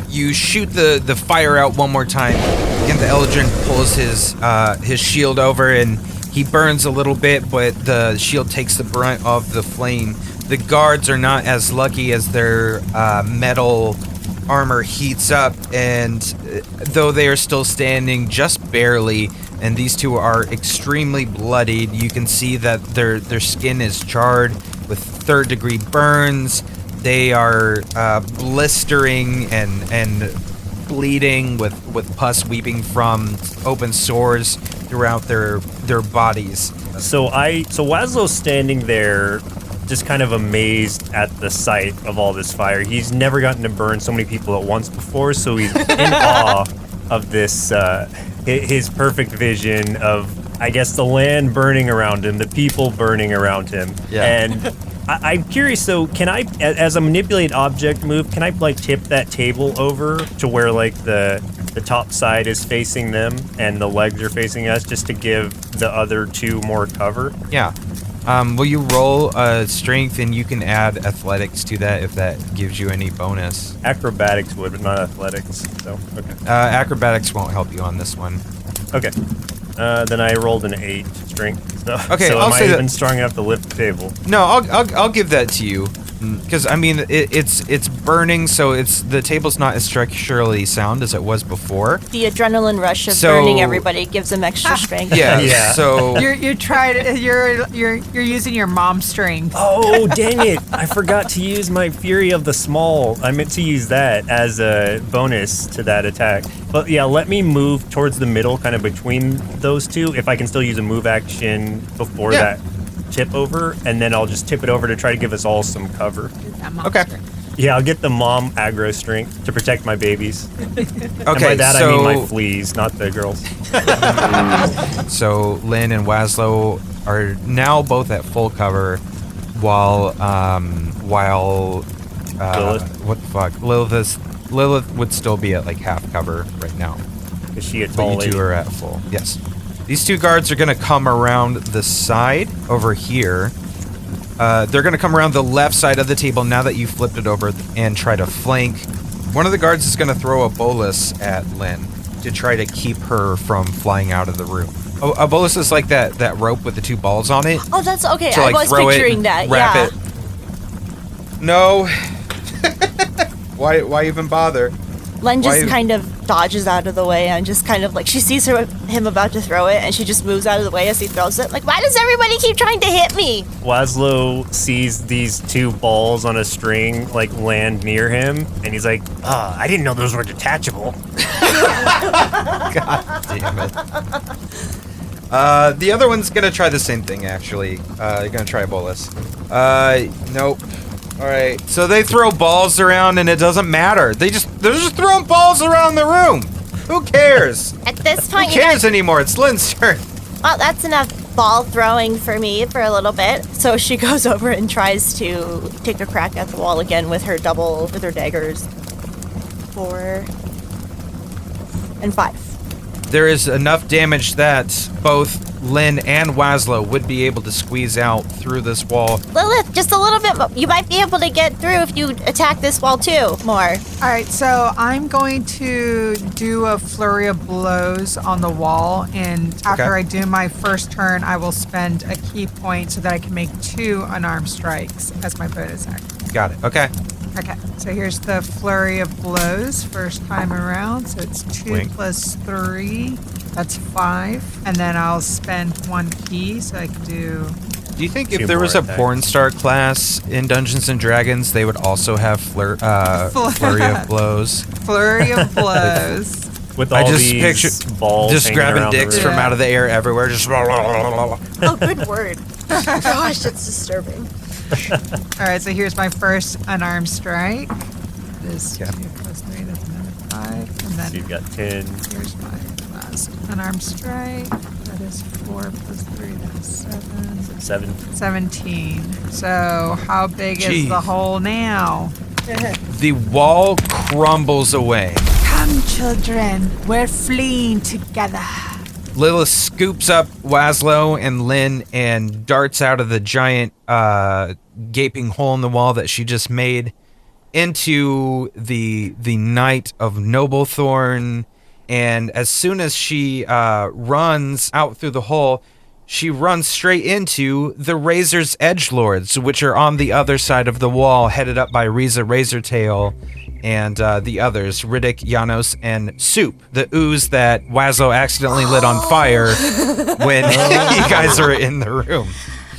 You shoot the fire out one more time. Again, the Eladrin pulls his shield over and he burns a little bit, but the shield takes the brunt of the flame. The guards are not as lucky as their metal armor heats up, and though they are still standing just barely, and these two are extremely bloodied, you can see that their skin is charred with third-degree burns. They are blistering and bleeding with pus weeping from open sores throughout their bodies. So Waslow's standing there, just kind of amazed at the sight of all this fire. He's never gotten to burn so many people at once before, so he's in awe of this, his perfect vision of, I guess, the land burning around him, the people burning around him. Yeah. And I'm curious, though, can I, as a manipulate object move, can I, like, tip that table over to where, like, the top side is facing them and the legs are facing us, just to give the other two more cover? Yeah. Will you roll strength, and you can add athletics to that if that gives you any bonus. Acrobatics would, but not athletics. So, okay. Acrobatics won't help you on this one. Okay. Then I rolled an 8 strength. So, Okay, so I'll am I say that- even strong enough to lift the table? No, I'll give that to you, because I mean it's burning, so the table's not as structurally sound as it was before. The adrenaline rush of So- burning everybody gives them extra strength. Yeah. Yeah. So You're using your mom strength. Oh, dang it. I forgot to use my Fury of the Small. I meant to use that as a bonus to that attack. But yeah, let me move towards the middle, kind of between those two, if I can still use a move action before Yeah. that tip over, and then I'll just tip it over to try to give us all some cover. That mom Okay. strength. Yeah, I'll get the mom aggro strength to protect my babies. okay, And by that I mean my fleas, not the girls. so Lynn and Waslow are now both at full cover, while Lilith? what the fuck, Lilith would still be at like half cover right now. Is she a But tall you lady? two are at full. Yes. These two guards are going to come around the side over here. They're going to come around the left side of the table now that you flipped it over and try to flank. One of the guards is going to throw a bolus at Lynn to try to keep her from flying out of the room. Oh, a bolus is like that rope with the two balls on it. Oh, that's okay. So, I like, was throw picturing it, that. wrap Yeah. it. No. Why even bother? Len just Why- kind of dodges out of the way and just kind of like she sees him about to throw it and she just moves out of the way as he throws it. Like, why does everybody keep trying to hit me? Waslow sees these two balls on a string like land near him, and he's like, I didn't know those were detachable. God damn it. The other one's gonna try the same thing, actually. They're gonna try a bolus. Nope. Alright, so they throw balls around and it doesn't matter. They're just throwing balls around the room. Who cares? At this Who point, you cares guys, anymore? It's Lynn's turn. well, that's enough ball throwing for me for a little bit. So she goes over and tries to take a crack at the wall again with her daggers. 4 and 5. There is enough damage that both Lynn and Waslow would be able to squeeze out through this wall. Lilith, just a little bit more. You might be able to get through if you attack this wall too more. All right, so I'm going to do a flurry of blows on the wall, and after I do my first turn, I will spend a key point so that I can make 2 unarmed strikes as my bonus action. Got it. Okay. Okay, so here's the flurry of blows first time around. So it's 2 Wink. plus 3. That's 5. And then I'll spend 1 key so I can do... Do you think 2 if there was a more attacks. porn star class in Dungeons and Dragons, they would also have flurry of blows? Flurry of blows. With I all just these picture balls just hanging grabbing around dicks the from room. out of the air everywhere. Just Oh, good word. Gosh, that's disturbing. All right, so here's my first unarmed strike. This Okay. 2 plus 3, that's another 5. And then So you've got 10. here's my last unarmed strike. That is 4 plus 3, that is 7. 7. 17. So how big Jeez. is the hole now? the wall crumbles away. Come, children, we're fleeing together. Lilith scoops up Waslow and Lynn and darts out of the giant gaping hole in the wall that she just made into the night of Noblethorne. And as soon as she runs out through the hole, she runs straight into the Razor's Edgelords, which are on the other side of the wall, headed up by Riza Razortail and the others, Riddick, Janos, and Soup, the ooze that Wazlo accidentally lit on fire when you guys are in the room.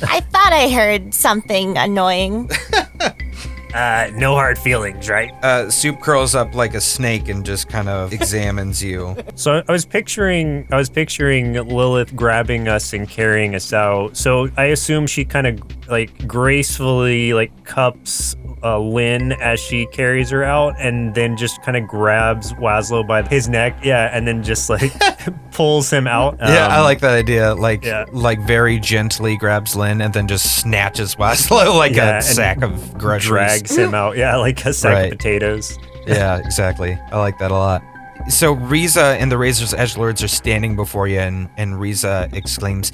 I thought I heard something annoying. No hard feelings, right? Soup curls up like a snake and just kind of examines you. So I was picturing Lilith grabbing us and carrying us out. So I assume she kind of like gracefully like cups Lynn as she carries her out, and then just kind of grabs Wazlo by his neck, and then just like pulls him out. I like that idea. Like very gently grabs Lynn and then just snatches Wazlo like a sack of groceries. Drags him out, like a sack of potatoes. Yeah, exactly. I like that a lot. So Riza and the Razor's Edgelords are standing before you, and Riza exclaims,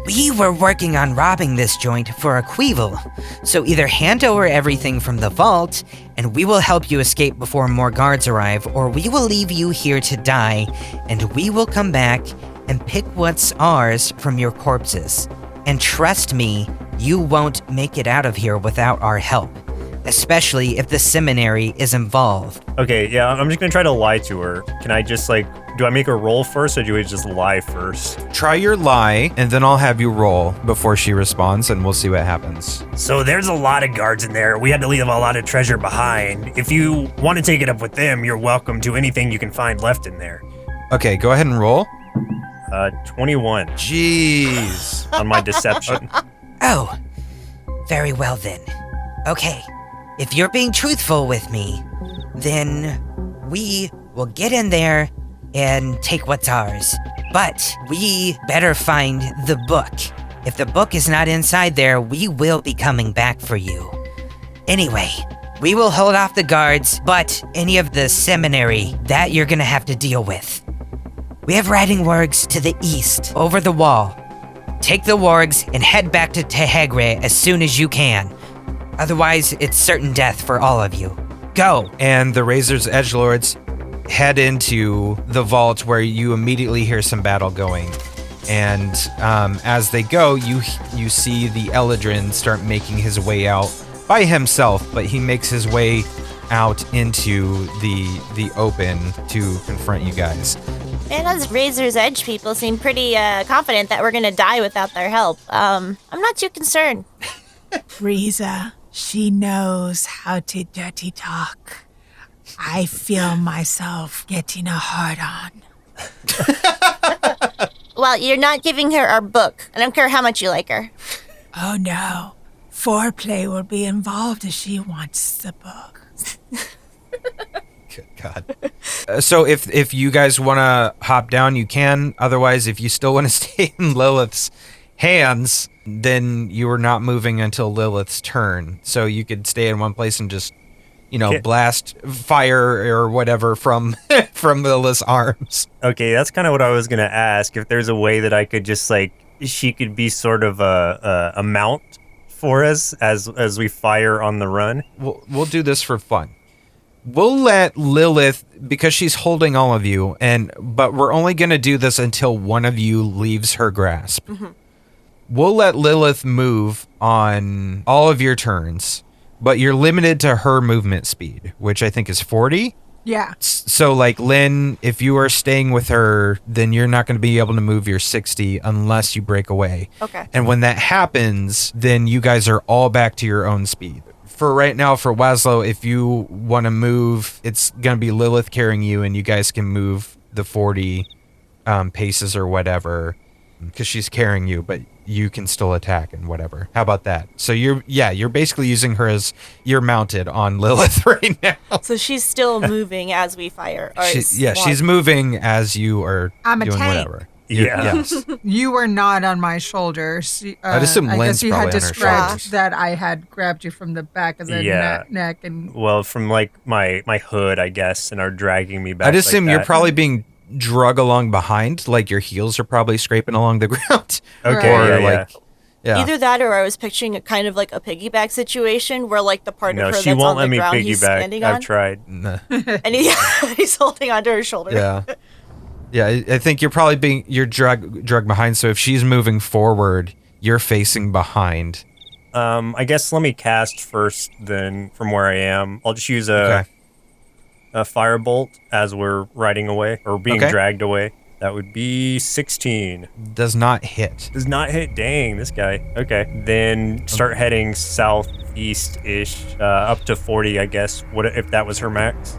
"We were working on robbing this joint for a queevil, so either hand over everything from the vault, and we will help you escape before more guards arrive, or we will leave you here to die, and we will come back and pick what's ours from your corpses. And trust me, you won't make it out of here without our help, especially if the seminary is involved." Okay, I'm just gonna try to lie to her. Can I just do I make a roll first, or do we just lie first? Try your lie, and then I'll have you roll before she responds, and we'll see what happens. So there's a lot of guards in there. We had to leave a lot of treasure behind. If you want to take it up with them, you're welcome to anything you can find left in there. Okay, go ahead and roll. 21. Jeez. On my deception. Oh, very well then. Okay, if you're being truthful with me, then we will get in there and take what's ours. But we better find the book. If the book is not inside there, we will be coming back for you. Anyway, we will hold off the guards, but any of the seminary, that you're gonna have to deal with. We have riding wargs to the east, over the wall. Take the wargs and head back to Tehegre as soon as you can. Otherwise, it's certain death for all of you. Go! And the Razor's Edgelords head into the vault, where you immediately hear some battle going. And as they go, you see the Eladrin start making his way out by himself, but he makes his way out into the open to confront you guys. Man, those Razor's Edge people seem pretty confident that we're gonna die without their help. I'm not too concerned. Riza, she knows how to dirty talk. I feel myself getting a hard-on. Well, you're not giving her our book. I don't care how much you like her. Oh no, foreplay will be involved if she wants the book. Good God. So if you guys want to hop down, you can. Otherwise, if you still want to stay in Lilith's hands, then you are not moving until Lilith's turn. So you could stay in one place and just, blast fire or whatever from Lilith's arms. Okay, that's kind of what I was gonna ask. If there's a way that I could just she could be sort of a mount for us as we fire on the run. We'll do this for fun. We'll let Lilith, because she's holding all of you, but we're only going to do this until one of you leaves her grasp. Mm-hmm. We'll let Lilith move on all of your turns, but you're limited to her movement speed, which I think is 40. Yeah. So Lynn, if you are staying with her, then you're not going to be able to move your 60 unless you break away. Okay. And when that happens, then you guys are all back to your own speed. For right now, for Wazlo, if you want to move, it's going to be Lilith carrying you, and you guys can move the 40 paces or whatever, because she's carrying you, but you can still attack and whatever. How about that? So you're basically using her as you're mounted on Lilith right now. So she's still moving as we fire. She's moving as you are I'm a doing tank. whatever. Yeah. Yes. You were not on my shoulders. I'd assume I Lynn's guess you had probably on her described shoulders. that I had grabbed you from the back of the neck and. Well, from my hood, I guess, and are dragging me back. I'd assume like you're that. probably being drug along behind, like your heels are probably scraping along the ground. Okay, Right. yeah. Either that, or I was picturing a kind of like a piggyback situation where the part of her she that's won't on let the me ground he's piggyback. standing I've on, tried. and he's holding onto her shoulder. Yeah. Yeah, I think you're probably you're drug behind, so if she's moving forward, you're facing behind. I guess let me cast first then from where I am. I'll just use a a firebolt as we're riding away or being dragged away. That would be 16. Does not hit. Does not hit. Dang, this guy. Okay. Then start heading southeast-ish, up to 40, I guess. What if that was her max?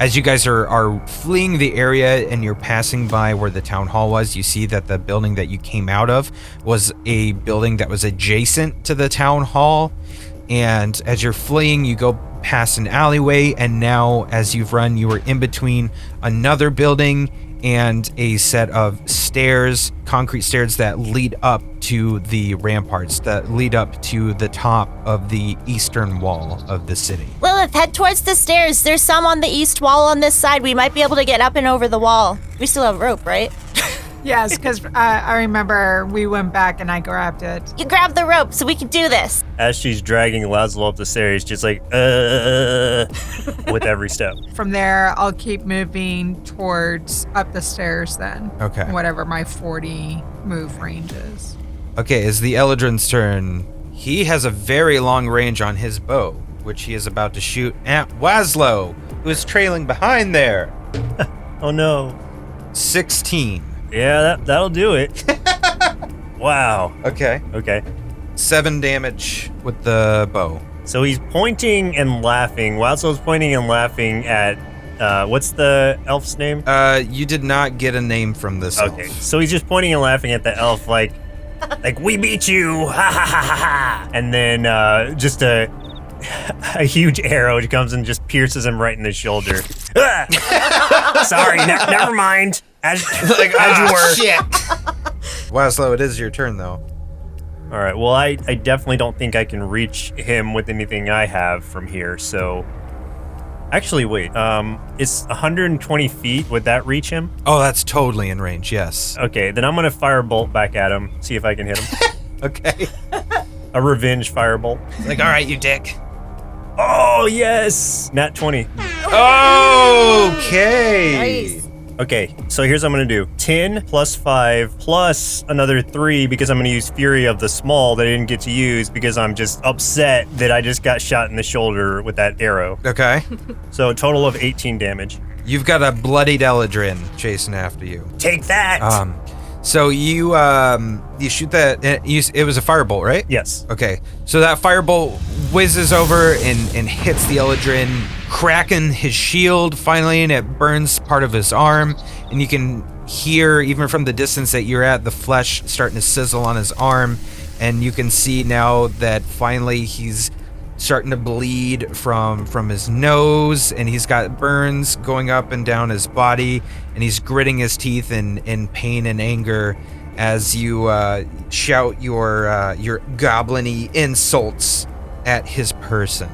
As you guys are fleeing the area and you're passing by where the town hall was, you see that the building that you came out of was a building that was adjacent to the town hall. And as you're fleeing, you go past an alleyway, and now as you've run, you were in between another building and a set of stairs, concrete stairs that lead up to the ramparts, that lead up to the top of the eastern wall of the city. Lilith, head towards the stairs. There's some on the east wall on this side. We might be able to get up and over the wall. We still have rope, right? Yes, because I remember we went back and I grabbed it. You grab the rope so we can do this. As she's dragging Laszlo up the stairs, just like, with every step. From there, I'll keep moving towards up the stairs then. Okay. Whatever my 40 move range is. Okay, it's the Eladrin's turn. He has a very long range on his bow, which he is about to shoot at Laszlo, who is trailing behind there. Oh no. 16. Yeah, that'll do it. Wow. Okay. 7 damage with the bow. So he's pointing and laughing. Laszlo's pointing and laughing at, what's the elf's name? You did not get a name from this Okay, elf. so he's just pointing and laughing at the elf like, we beat you, ha ha ha ha ha. And then just a huge arrow comes and just pierces him right in the shoulder. Sorry, never mind. As you were. Shit. Laszlo, it is your turn, though. All right, well, I definitely don't think I can reach him with anything I have from here, so... Actually, wait, it's 120 feet. Would that reach him? Oh, that's totally in range, yes. Okay, then I'm going to firebolt back at him, see if I can hit him. Okay. A revenge firebolt. Like, all right, you dick. Oh, yes! Nat 20. Okay. Nice. Okay, so here's what I'm going to do. 10 plus 5 plus another 3 because I'm going to use Fury of the Small that I didn't get to use because I'm just upset that I just got shot in the shoulder with that arrow. Okay. So a total of 18 damage. You've got a bloodied Eladrin chasing after you. Take that! So you shoot that. It was a firebolt, right? Yes. Okay. So that firebolt whizzes over and hits the Eladrin, cracking his shield finally, and it burns part of his arm. And you can hear, even from the distance that you're at, the flesh starting to sizzle on his arm. And you can see now that finally he's starting to bleed from his nose, and he's got burns going up and down his body, and he's gritting his teeth in pain and anger as you shout your goblin-y insults at his person.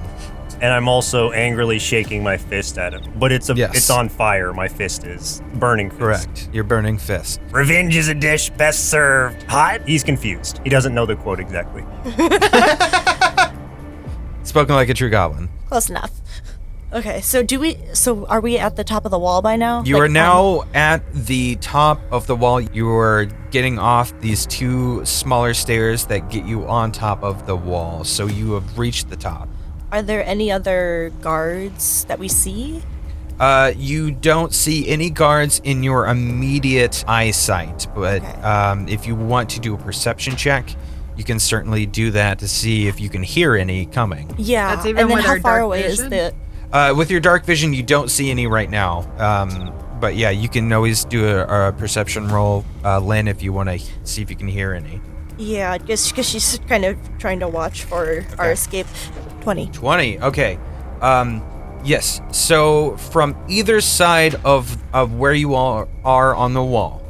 And I'm also angrily shaking my fist at him. But it's on fire, my fist is. Burning fist. Correct. Your burning fist. Revenge is a dish best served hot. He's confused. He doesn't know the quote exactly. Spoken like a true goblin. Close enough. Okay, so are we at the top of the wall by now? You are now at the top of the wall. You are getting off these 2 smaller stairs that get you on top of the wall. So you have reached the top. Are there any other guards that we see? You don't see any guards in your immediate eyesight, but if you want to do a perception check, you can certainly do that to see if you can hear any coming. Yeah, That's even and then with how our far dark away vision? is the... With your dark vision, you don't see any right now. But yeah, you can always do a perception roll, Lynn, if you want to see if you can hear any. Yeah, just because she's kind of trying to watch for our escape. 20. 20, okay. Yes, so from either side of where you all are on the wall,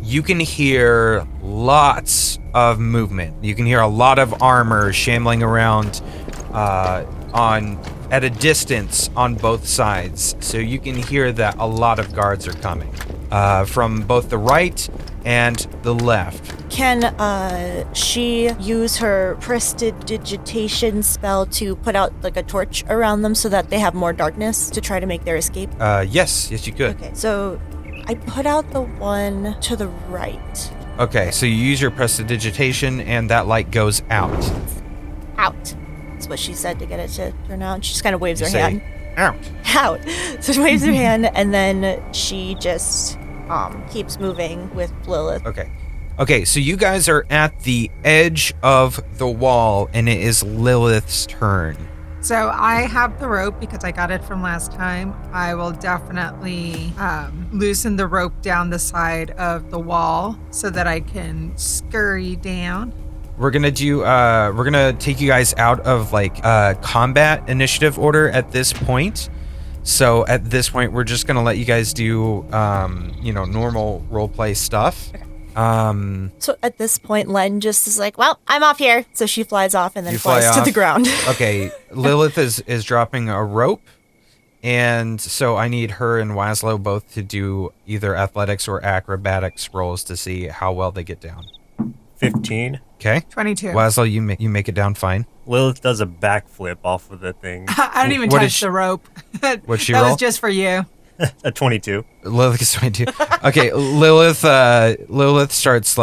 you can hear lots of movement. You can hear a lot of armor shambling around at a distance on both sides. So you can hear that a lot of guards are coming from both the right and the left. Can she use her prestidigitation spell to put out like a torch around them so that they have more darkness to try to make their escape? Yes, you could. Okay, so I put out the one to the right. Okay, so you use your prestidigitation and that light goes out. Out. That's what she said to get it to turn out. She just kind of waves You her say, hand. Out. Out. So she waves her hand, and then she just keeps moving with Lilith. Okay, so you guys are at the edge of the wall, and it is Lilith's turn. So I have the rope because I got it from last time. I will definitely loosen the rope down the side of the wall so that I can scurry down. We're gonna take you guys out of combat initiative order at this point. So at this point, we're just gonna let you guys do normal roleplay stuff. So at this point, Len just is like, well, I'm off here. So she flies off and then flies to the ground. Okay, Lilith is dropping a rope. And so I need her and Wazlow both to do either athletics or acrobatics rolls to see how well they get down. 15. Okay. 22. Wazlow, you make it down fine. Lilith does a backflip off of the thing. I don't even touch the rope. What'd she that roll? was just for you. A 22. Lilith is 22. Okay, Lilith starts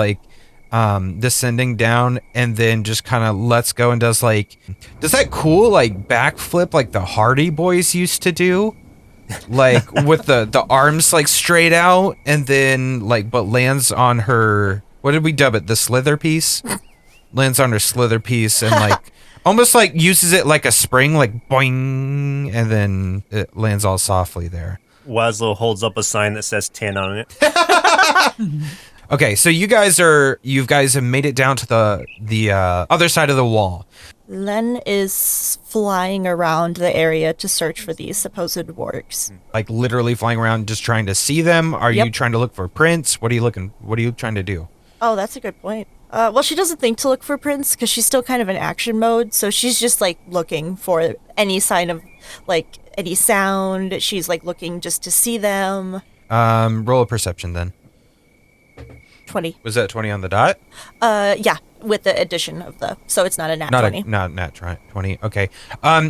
descending down and then just kind of lets go and does that cool backflip like the Hardy Boys used to do, with the arms straight out, and then but lands on her, what did we dub it, the slither piece? Lands on her slither piece and almost uses it like a spring, boing, and then it lands all softly there. Wazlow holds up a sign that says 10 on it. Okay, so you guys have made it down to the other side of the wall. Len is flying around the area to search for these supposed wargs. Literally flying around just trying to see them? Are you trying to look for prints? What are you trying to do? Oh, that's a good point. Well, she doesn't think to look for prints because she's still kind of in action mode. So she's just looking for any sign of any sound. She's looking just to see them. Roll a perception then. 20. Was that 20 on the dot? Yeah, with the addition of so it's not a nat 20. Not nat 20. Okay.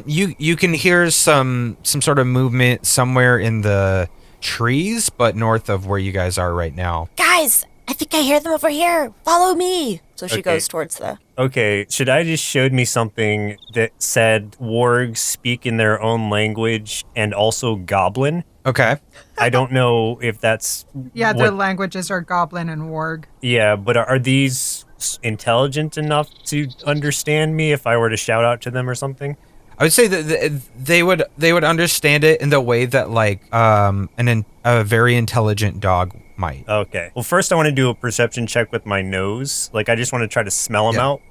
You can hear some sort of movement somewhere in the trees, but north of where you guys are right now. Guys, I think I hear them over here. Follow me. So she goes towards the... Okay, should I just showed me something that said wargs speak in their own language and also goblin? Okay. I don't know if that's... Yeah, their languages are goblin and warg. Yeah, but are these intelligent enough to understand me if I were to shout out to them or something? I would say that they would understand it in the way that a very intelligent dog might. Okay. Well, first I want to do a perception check with my nose. I just want to try to smell them out.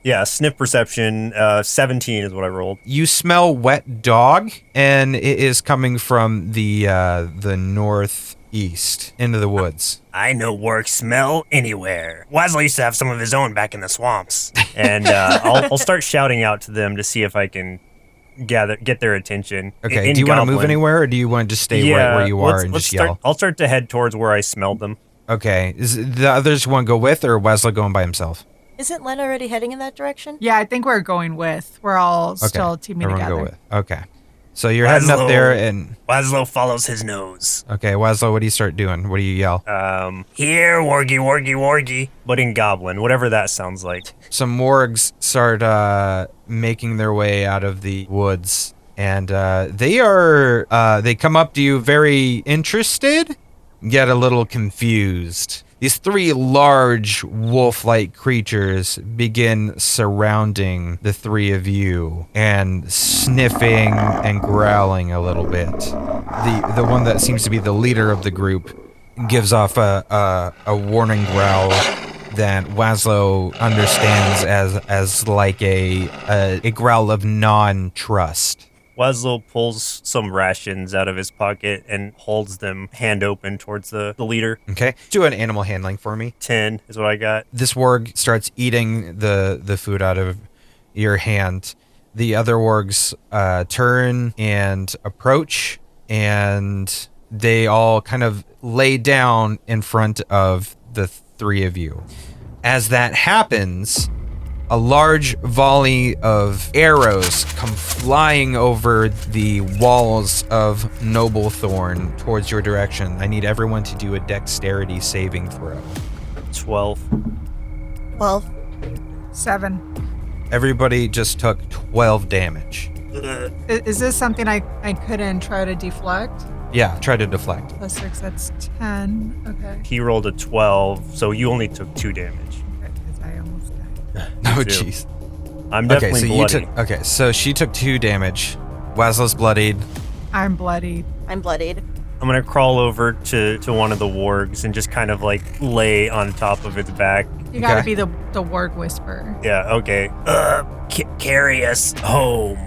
Yeah, sniff perception, 17 is what I rolled. You smell wet dog, and it is coming from the northeast into the woods. I know wargs smell anywhere. Wazlow used to have some of his own back in the swamps. And I'll start shouting out to them to see if I can get their attention. Okay, do you want to move anywhere, or do you want to just stay right where you are and just yell? I'll start to head towards where I smelled them. Okay, is the others want to go with, or Wazlow going by himself? Isn't Len already heading in that direction? Yeah, I think we're going with. We're all still teaming together. Go with. Okay. So you're heading up there, and Wazlow follows his nose. Okay, Wazlow, what do you start doing? What do you yell? Here, wargy, wargy, wargy. But in goblin, whatever that sounds like. Some wargs start making their way out of the woods, and they come up to you very interested, yet a little confused. These three large wolf-like creatures begin surrounding the three of you and sniffing and growling a little bit. The one that seems to be the leader of the group gives off a warning growl that Wazlow understands as like a growl of non-trust. Wazlow pulls some rations out of his pocket and holds them hand open towards the leader. Okay. Do an animal handling for me. 10 is what I got. This warg starts eating the food out of your hand. The other wargs turn and approach, and they all kind of lay down in front of the three of you. As that happens, a large volley of arrows come flying over the walls of Noblethorne towards your direction. I need everyone to do a dexterity saving throw. 12. 12. 7. Everybody just took 12 damage. Is this something I couldn't try to deflect? Yeah, try to deflect. Plus 6, that's 10. Okay. He rolled a 12, so you only took 2 damage. Because I almost died. Oh, too. jeez. I'm definitely bloody. So she took 2 damage. Wasla's bloodied. I'm bloodied. I'm bloodied. I'm gonna crawl over to one of the wargs and just kind of like lay on top of its back. You gotta Okay. be the warg whisperer. Yeah, okay. Carry us home.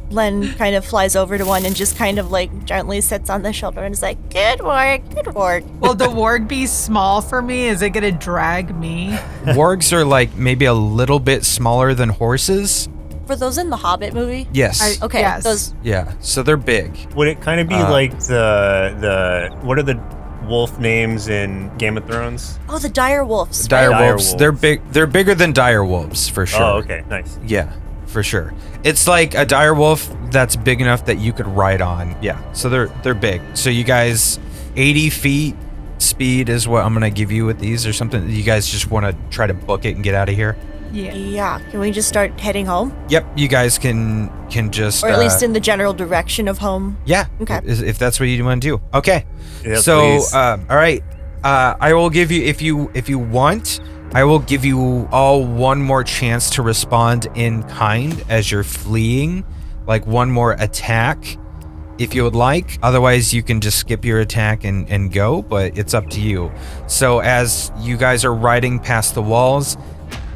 Len kind of flies over to one and just kind of like gently sits on the shoulder and is like, good work, good work. Will the warg be small for me? Is it gonna drag me? Wargs are like maybe a little bit smaller than horses. For those in the Hobbit movie? Yes. Okay, Yes. those. Yeah, so they're big. Would it kind of be like the what are the wolf names in Game of Thrones? Oh, the dire wolves. Dire Dire wolves. wolves. They're big. They're bigger than dire wolves for sure. Oh, okay, nice. Yeah, for sure. It's like a dire wolf that's big enough that you could ride on. Yeah, so they're big. So you guys, 80 feet speed is what I'm gonna give you with these, or something. You guys just want to try to book it and get out of here. Yeah. Yeah, can we just start heading home? Yep, you guys can just, Or at least in the general direction of home? yeah. Okay. If that's what you want to do. Okay. Yes, So, please. all right. I will give you, if you want, I will give you all one more chance to respond in kind as you're fleeing, like one more attack, if you would like. Otherwise, you can just skip your attack and go, but it's up to you. So as you guys are riding past the walls,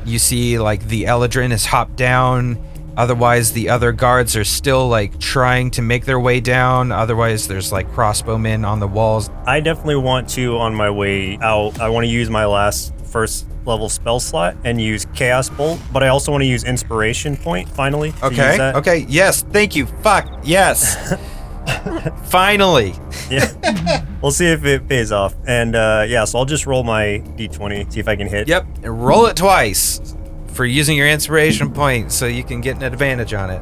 you see like the Eladrin is hopped down. Otherwise, the other guards are still like trying to make their way down. Otherwise, there's like crossbowmen on the walls. I definitely want to, on my way out, I want to use my last first level spell slot and use Chaos Bolt, but I also want to use Inspiration Point, finally. to use Okay. that. Okay. Yes. Thank you. Fuck. Yes. Finally. Yeah. We'll see if it pays off. And yeah, so I'll just roll my d20, see if I can hit. Yep. And roll it twice for using your inspiration point so you can get an advantage on it.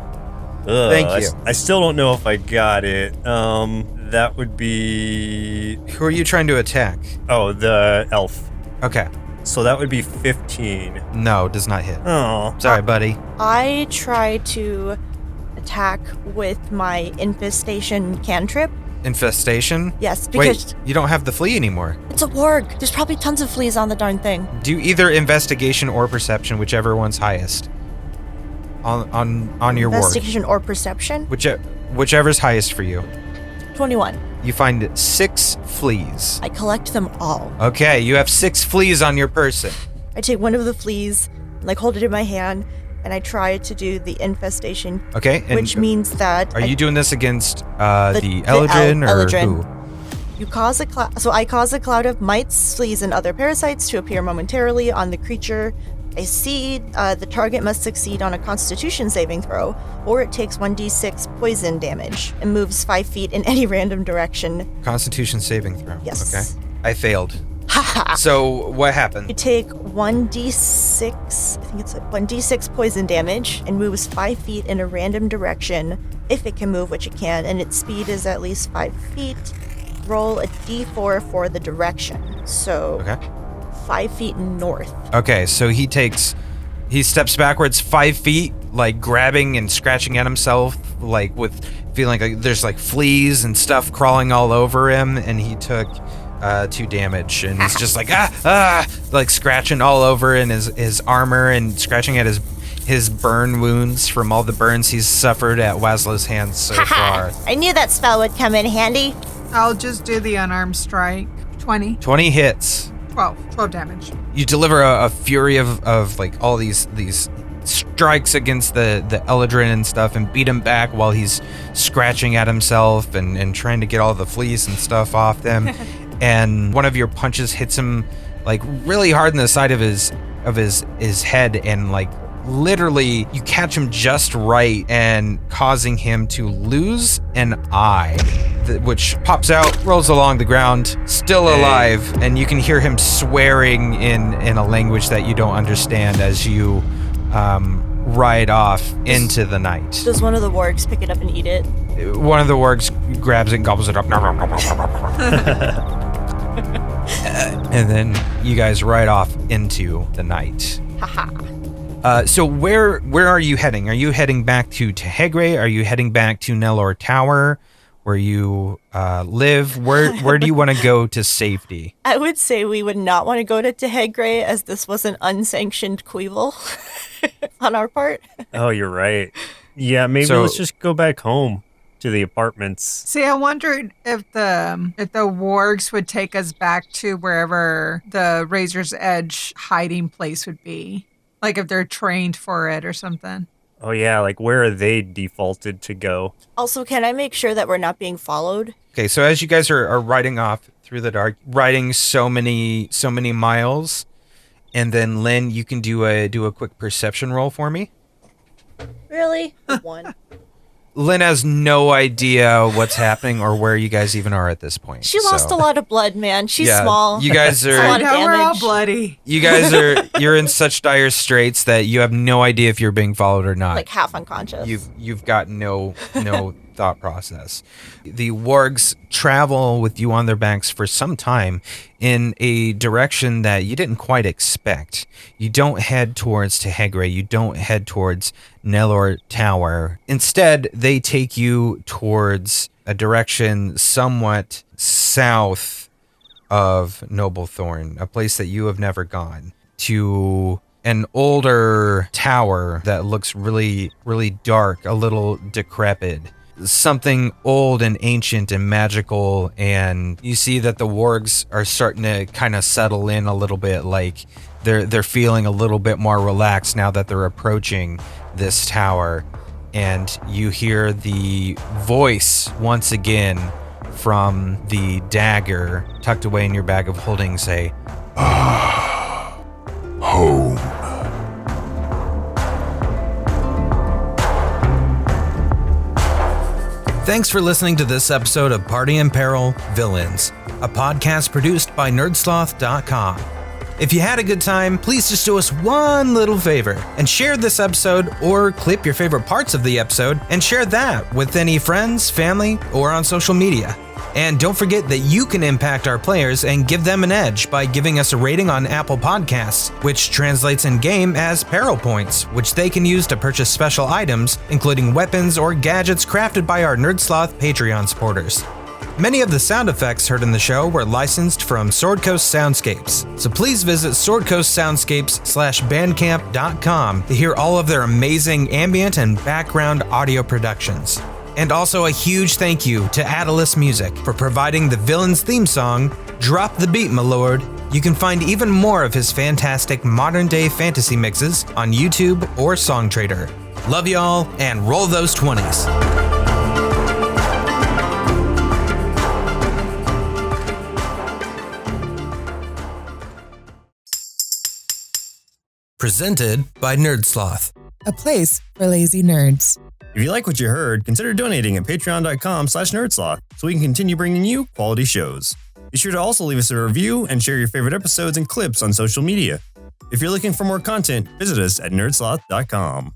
Ugh, Thank you. I still don't know if I got it. That would be... Who are you trying to attack? Oh, the elf. Okay. So that would be 15. No, does not hit. Oh. Sorry, buddy. I try to attack with my infestation cantrip. Infestation? Yes, because Wait, you don't have the flea anymore. it's a warg. There's probably tons of fleas on the darn thing. Do either investigation or perception, whichever one's highest. On your ward. Investigation or perception? Whichever's highest for you. 21. You find 6 fleas. I collect them all. Okay, you have 6 fleas on your person. I take one of the fleas, like hold it in my hand, and I try to do the infestation. Okay, and which means that are you doing this against the the Eladrin or Eladrin. who? you cause a so I cause a cloud of mites, fleas, and other parasites to appear momentarily on the creature. I see the target must succeed on a Constitution saving throw, or it takes 1d6 poison damage and moves 5 feet in any random direction. Constitution saving throw. Yes. Okay. I failed. So what You happened? take 1d6, I think it's 1d6 poison damage, and moves 5 feet in a random direction, if it can move, which it can, and its speed is at least 5 feet. Roll a d4 for the direction. So Okay. 5 feet north. Okay, so he steps backwards 5 feet, like grabbing and scratching at himself, like with feeling like there's like fleas and stuff crawling all over him, and he took 2 damage, and he's just like like scratching all over in his armor and scratching at his burn wounds from all the burns he's suffered at Wasla's hands so far. I knew that spell would come in handy. I'll just do the unarmed strike. 20. 20 hits. 12 damage. You deliver a fury of like all these strikes against the Eladrin and stuff, and beat him back while he's scratching at himself and trying to get all the fleas and stuff off them. And one of your punches hits him like really hard in the side of his head, and like literally you catch him just right and causing him to lose an eye, which pops out, rolls along the ground, still alive, and you can hear him swearing in a language that you don't understand as you ride off into the night. Does one of the wargs pick it up and eat it? One of the wargs grabs it and gobbles it up. And then you guys ride off into the night. Haha. So where are you heading? Are you heading back to Tehegre? Are you heading back to Nelor Tower, where you live? Where do you want to go to safety? I would say we would not want to go to Tehegre, as this was an unsanctioned quibble on our part. Oh, you're right. Yeah, maybe let's just go back home to the apartments. See, I wondered if the wargs would take us back to wherever the Razor's Edge hiding place would be. Like if they're trained for it or something. Oh, yeah, like where are they defaulted to go? Also, can I make sure that we're not being followed? Okay, so as you guys are riding off through the dark, riding so many miles, and then Lynn, you can do a quick perception roll for me. Really? 1. Lynn has no idea what's happening or where you guys even are at this point. She lost a lot of blood, man. She's small. You guys are. A lot of We're all damage. bloody. You guys you're in such dire straits that you have no idea if you're being followed or not. Like half unconscious. You've got no thought process. The wargs travel with you on their backs for some time in a direction that you didn't quite expect. You don't head towards Tehegre. You don't head towards Nelor Tower. Instead, they take you towards a direction somewhat south of Noblethorne, a place that you have never gone, to an older tower that looks really, really dark, a little decrepit. Something old and ancient and magical, and you see that the wargs are starting to kind of settle in a little bit, like they're feeling a little bit more relaxed now that they're approaching this tower. And you hear the voice once again from the dagger tucked away in your bag of holding say, Home. Thanks for listening to this episode of Party in Peril Villains, a podcast produced by NerdSloth.com. If you had a good time, please just do us one little favor and share this episode, or clip your favorite parts of the episode and share that with any friends, family, or on social media. And don't forget that you can impact our players and give them an edge by giving us a rating on Apple Podcasts, which translates in-game as Peril Points, which they can use to purchase special items, including weapons or gadgets crafted by our NerdSloth Patreon supporters. Many of the sound effects heard in the show were licensed from Sword Coast Soundscapes, so please visit swordcoastsoundscapes.bandcamp.com to hear all of their amazing ambient and background audio productions. And also a huge thank you to Atlas Music for providing the villain's theme song, Drop the Beat, My Lord. You can find even more of his fantastic modern-day fantasy mixes on YouTube or Songtrader. Love y'all, and roll those 20s. Presented by NerdSloth. A place for lazy nerds. If you like what you heard, consider donating at patreon.com/nerdsloth so we can continue bringing you quality shows. Be sure to also leave us a review and share your favorite episodes and clips on social media. If you're looking for more content, visit us at nerdsloth.com.